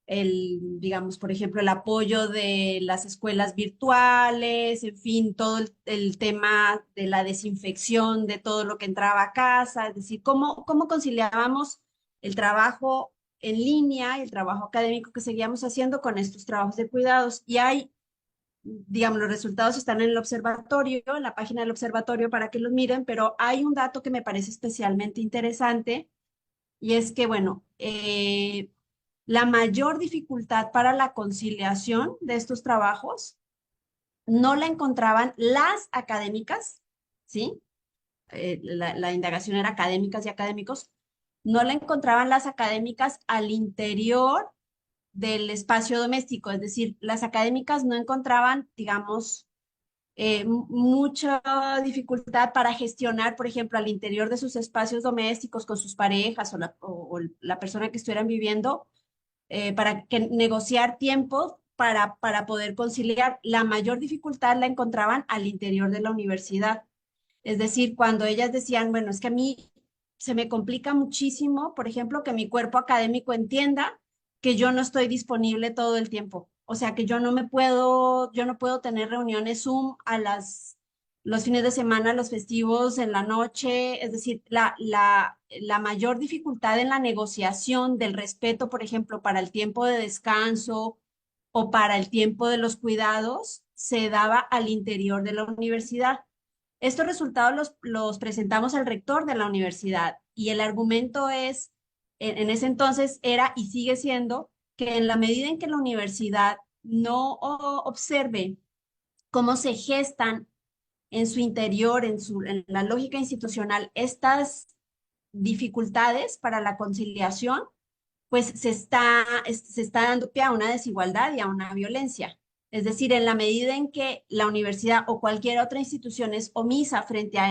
digamos, por ejemplo, el apoyo de las escuelas virtuales, en fin, todo el tema de la desinfección de todo lo que entraba a casa, es decir, cómo conciliábamos el trabajo en línea y el trabajo académico que seguíamos haciendo con estos trabajos de cuidados. Y hay, digamos, los resultados están en el observatorio, en la página del observatorio para que los miren, pero hay un dato que me parece especialmente interesante y es que, bueno, la mayor dificultad para la conciliación de estos trabajos no la encontraban las académicas, ¿sí? La indagación era académicas y académicos, no la encontraban las académicas al interior del espacio doméstico, es decir, las académicas no encontraban, digamos, mucha dificultad para gestionar, por ejemplo, al interior de sus espacios domésticos con sus parejas o la persona que estuvieran viviendo, para que negociar tiempos para poder conciliar. La mayor dificultad la encontraban al interior de la universidad. Es decir, cuando ellas decían, bueno, es que a mí se me complica muchísimo, por ejemplo, que mi cuerpo académico entienda que yo no estoy disponible todo el tiempo. O sea, que yo no puedo tener reuniones Zoom los fines de semana, los festivos, en la noche. Es decir, la mayor dificultad en la negociación del respeto, por ejemplo, para el tiempo de descanso o para el tiempo de los cuidados, se daba al interior de la universidad. Estos resultados los presentamos al rector de la universidad y el argumento en ese entonces era y sigue siendo que en la medida en que la universidad no observe cómo se gestan en su interior, en la lógica institucional, estas dificultades para la conciliación, pues se está dando pie a una desigualdad y a una violencia. Es decir, en la medida en que la universidad o cualquier otra institución es omisa frente a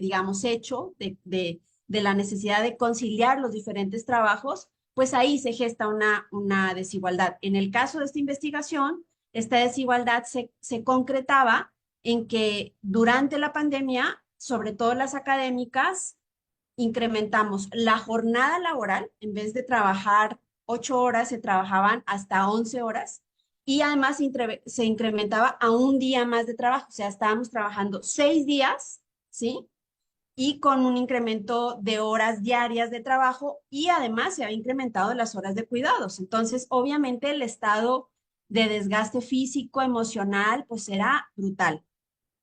digamos, hecho de la necesidad de conciliar los diferentes trabajos, pues ahí se gesta una desigualdad. En el caso de esta investigación, esta desigualdad se concretaba en que durante la pandemia, sobre todo las académicas, incrementamos la jornada laboral. En vez de trabajar 8 horas, se trabajaban hasta 11 horas y además se incrementaba a un día más de trabajo, o sea, estábamos trabajando 6 días, ¿sí? Y con un incremento de horas diarias de trabajo y además se había incrementado las horas de cuidados. Entonces, obviamente el estado de desgaste físico, emocional, pues era brutal.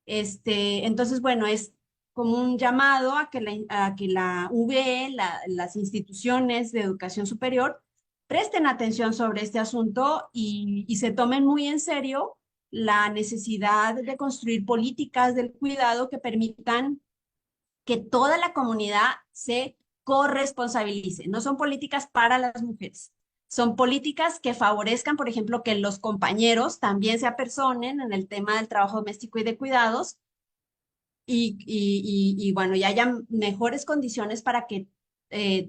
Entonces, bueno, es como un llamado a que la UVE, las instituciones de educación superior, presten atención sobre este asunto y se tomen muy en serio la necesidad de construir políticas del cuidado que permitan que toda la comunidad se corresponsabilice. No son políticas para las mujeres, son políticas que favorezcan, por ejemplo, que los compañeros también se apersonen en el tema del trabajo doméstico y de cuidados y bueno, y haya mejores condiciones para que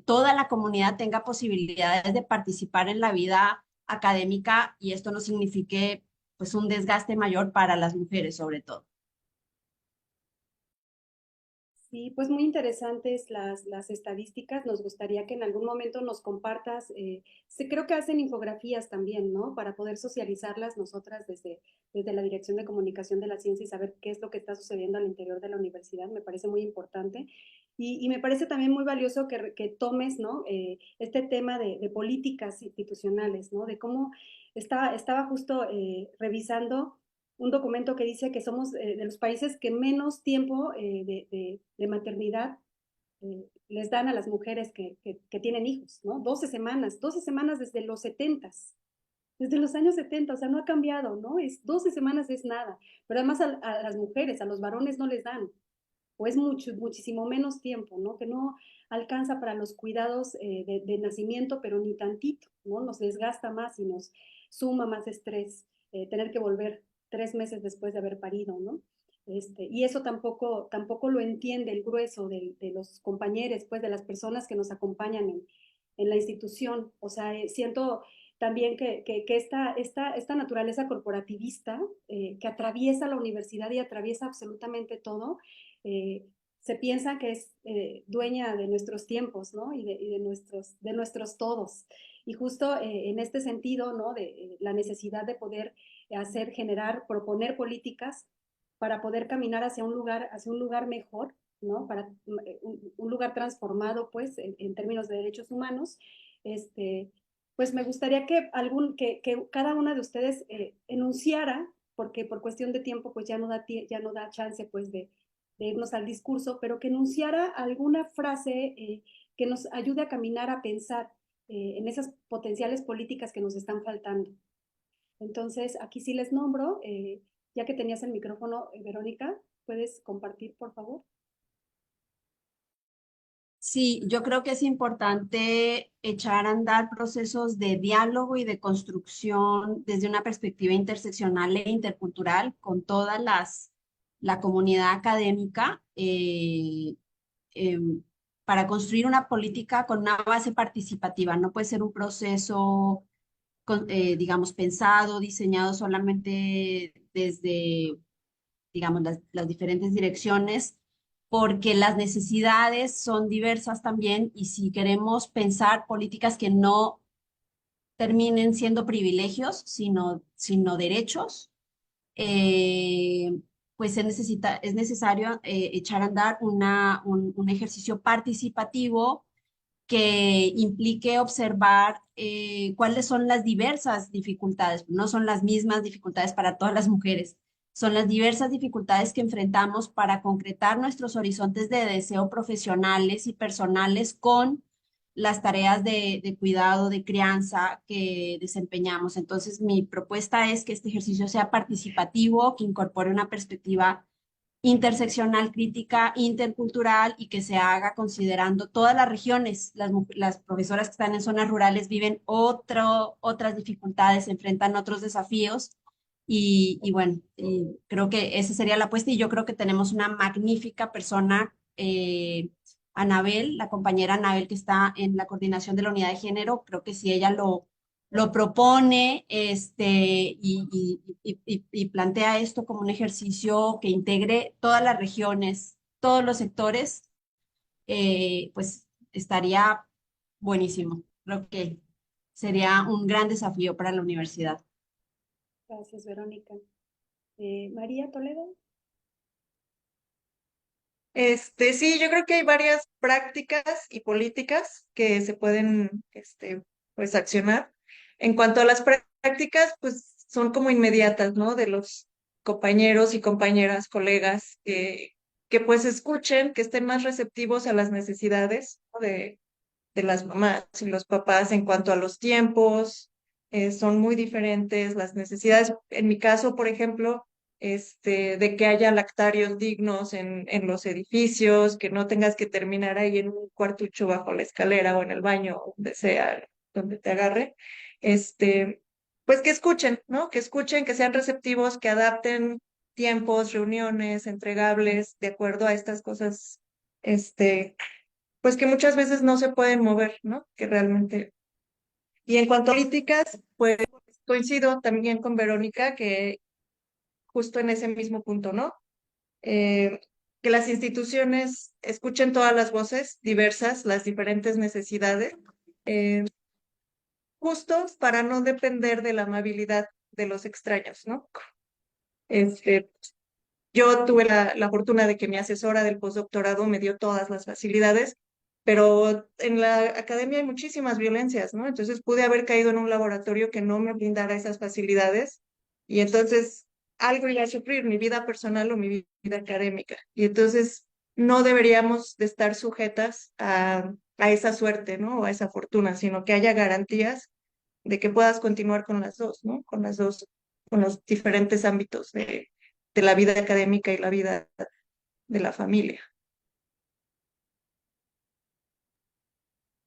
toda la comunidad tenga posibilidades de participar en la vida académica y esto no signifique pues un desgaste mayor para las mujeres sobre todo. Sí, pues muy interesantes las estadísticas. Nos gustaría que en algún momento nos compartas. Creo que hacen infografías también, ¿no? Para poder socializarlas nosotras desde la Dirección de Comunicación de la Ciencia y saber qué es lo que está sucediendo al interior de la universidad. Me parece muy importante. Y me parece también muy valioso que tomes, ¿no? Este tema de políticas institucionales, ¿no? De cómo estaba justo revisando un documento que dice que somos de los países que menos tiempo de maternidad les dan a las mujeres que tienen hijos, ¿no? 12 semanas desde los 70, desde los años 70, o sea, no ha cambiado, ¿no? 12 semanas es nada, pero además a las mujeres, a los varones no les dan, o es muchísimo menos tiempo, ¿no? Que no alcanza para los cuidados de nacimiento, pero ni tantito, ¿no? Nos desgasta más y nos suma más estrés tener que volver 3 meses después de haber parido, ¿no? Y eso tampoco lo entiende el grueso de los compañeros, pues de las personas que nos acompañan en la institución. O sea, siento también que esta naturaleza corporativista que atraviesa la universidad y atraviesa absolutamente todo, se piensa que es dueña de nuestros tiempos, ¿no? Y de nuestros todos. Y justo en este sentido, ¿no? De la necesidad de poder proponer políticas para poder caminar hacia un lugar mejor, ¿no? Para un lugar transformado, pues, en términos de derechos humanos. Pues me gustaría que cada una de ustedes enunciara, porque por cuestión de tiempo, pues ya no da chance, pues, de irnos al discurso, pero que enunciara alguna frase que nos ayude a caminar, a pensar en esas potenciales políticas que nos están faltando. Entonces, aquí sí les nombro, ya que tenías el micrófono, Verónica, ¿puedes compartir, por favor? Sí, yo creo que es importante echar a andar procesos de diálogo y de construcción desde una perspectiva interseccional e intercultural con la comunidad académica para construir una política con una base participativa. No puede ser un proceso, digamos, pensado, diseñado solamente desde, digamos, las diferentes direcciones porque las necesidades son diversas también y si queremos pensar políticas que no terminen siendo privilegios, sino derechos, eh, pues es necesario echar a andar un ejercicio participativo que implique observar cuáles son las diversas dificultades. No son las mismas dificultades para todas las mujeres, son las diversas dificultades que enfrentamos para concretar nuestros horizontes de deseo profesionales y personales con las tareas de cuidado, de crianza que desempeñamos. Entonces, mi propuesta es que este ejercicio sea participativo, que incorpore una perspectiva interseccional, crítica, intercultural y que se haga considerando todas las regiones. Las profesoras que están en zonas rurales viven otras dificultades, enfrentan otros desafíos y bueno, y creo que esa sería la apuesta y yo creo que tenemos una magnífica persona, Anabel, la compañera Anabel que está en la coordinación de la unidad de género, creo que si ella lo propone y plantea esto como un ejercicio que integre todas las regiones, todos los sectores, pues estaría buenísimo. Creo que sería un gran desafío para la universidad. Gracias, Verónica. María Toledo. Sí, yo creo que hay varias prácticas y políticas que se pueden, pues, accionar. En cuanto a las prácticas, pues, son como inmediatas, ¿no? De los compañeros y compañeras, colegas, que pues escuchen, que estén más receptivos a las necesidades, ¿no? De las mamás y los papás en cuanto a los tiempos, son muy diferentes las necesidades. En mi caso, por ejemplo, de que haya lactarios dignos en los edificios, que no tengas que terminar ahí en un cuartucho bajo la escalera o en el baño, donde sea, donde te agarre, pues que escuchen, ¿no? Que escuchen, que sean receptivos, que adapten tiempos, reuniones, entregables, de acuerdo a estas cosas, pues que muchas veces no se pueden mover, ¿no? Que realmente. Y en cuanto a políticas, pues coincido también con Verónica que justo en ese mismo punto, ¿no? Que las instituciones escuchen todas las voces diversas, las diferentes necesidades, eh, justo para no depender de la amabilidad de los extraños, ¿no? Este, Yo tuve la fortuna de que mi asesora del postdoctorado me dio todas las facilidades, pero en la academia hay muchísimas violencias, ¿no? Entonces pude haber caído en un laboratorio que no me brindara esas facilidades y entonces algo iba a sufrir, mi vida personal o mi vida académica. Y entonces no deberíamos de estar sujetas a esa suerte, ¿no? O a esa fortuna, sino que haya garantías de que puedas continuar con las dos, ¿no? Con las dos, con los diferentes ámbitos de la vida académica y la vida de la familia.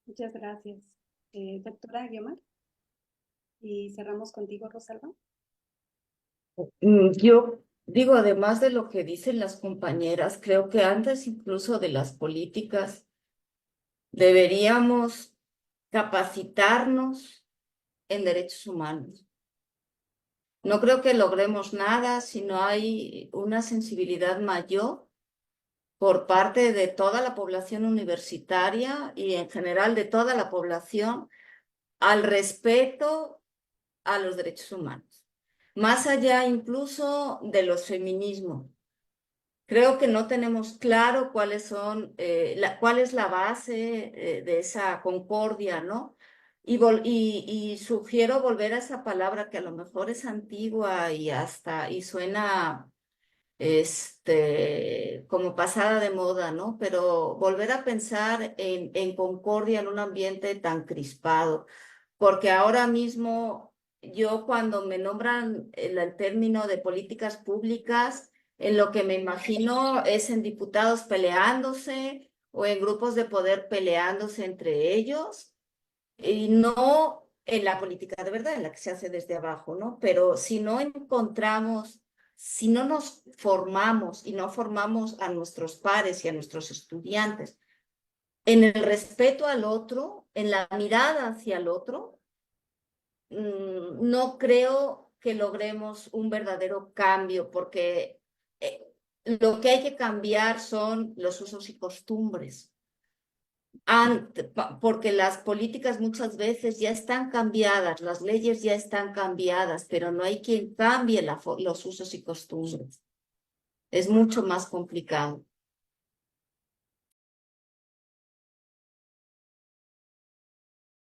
Muchas gracias. Doctora Guiomar. Y cerramos contigo, Rosalba. Yo digo, además de lo que dicen las compañeras, creo que antes incluso de las políticas, deberíamos capacitarnos en derechos humanos. No creo que logremos nada si no hay una sensibilidad mayor por parte de toda la población universitaria y en general de toda la población al respeto a los derechos humanos, más allá incluso de los feminismos. Creo que no tenemos claro cuál es la base de esa concordia, ¿no? Y sugiero volver a esa palabra que a lo mejor es antigua y suena como pasada de moda, ¿no? Pero volver a pensar en concordia en un ambiente tan crispado, porque ahora mismo yo cuando me nombran el término de políticas públicas, en lo que me imagino es en diputados peleándose o en grupos de poder peleándose entre ellos y no en la política de verdad, en la que se hace desde abajo, ¿no? Pero si no encontramos, si no nos formamos y no formamos a nuestros pares y a nuestros estudiantes en el respeto al otro, en la mirada hacia el otro, no creo que logremos un verdadero cambio, porque lo que hay que cambiar son los usos y costumbres. Porque las políticas muchas veces ya están cambiadas, las leyes ya están cambiadas, pero no hay quien cambie los usos y costumbres. Es mucho más complicado.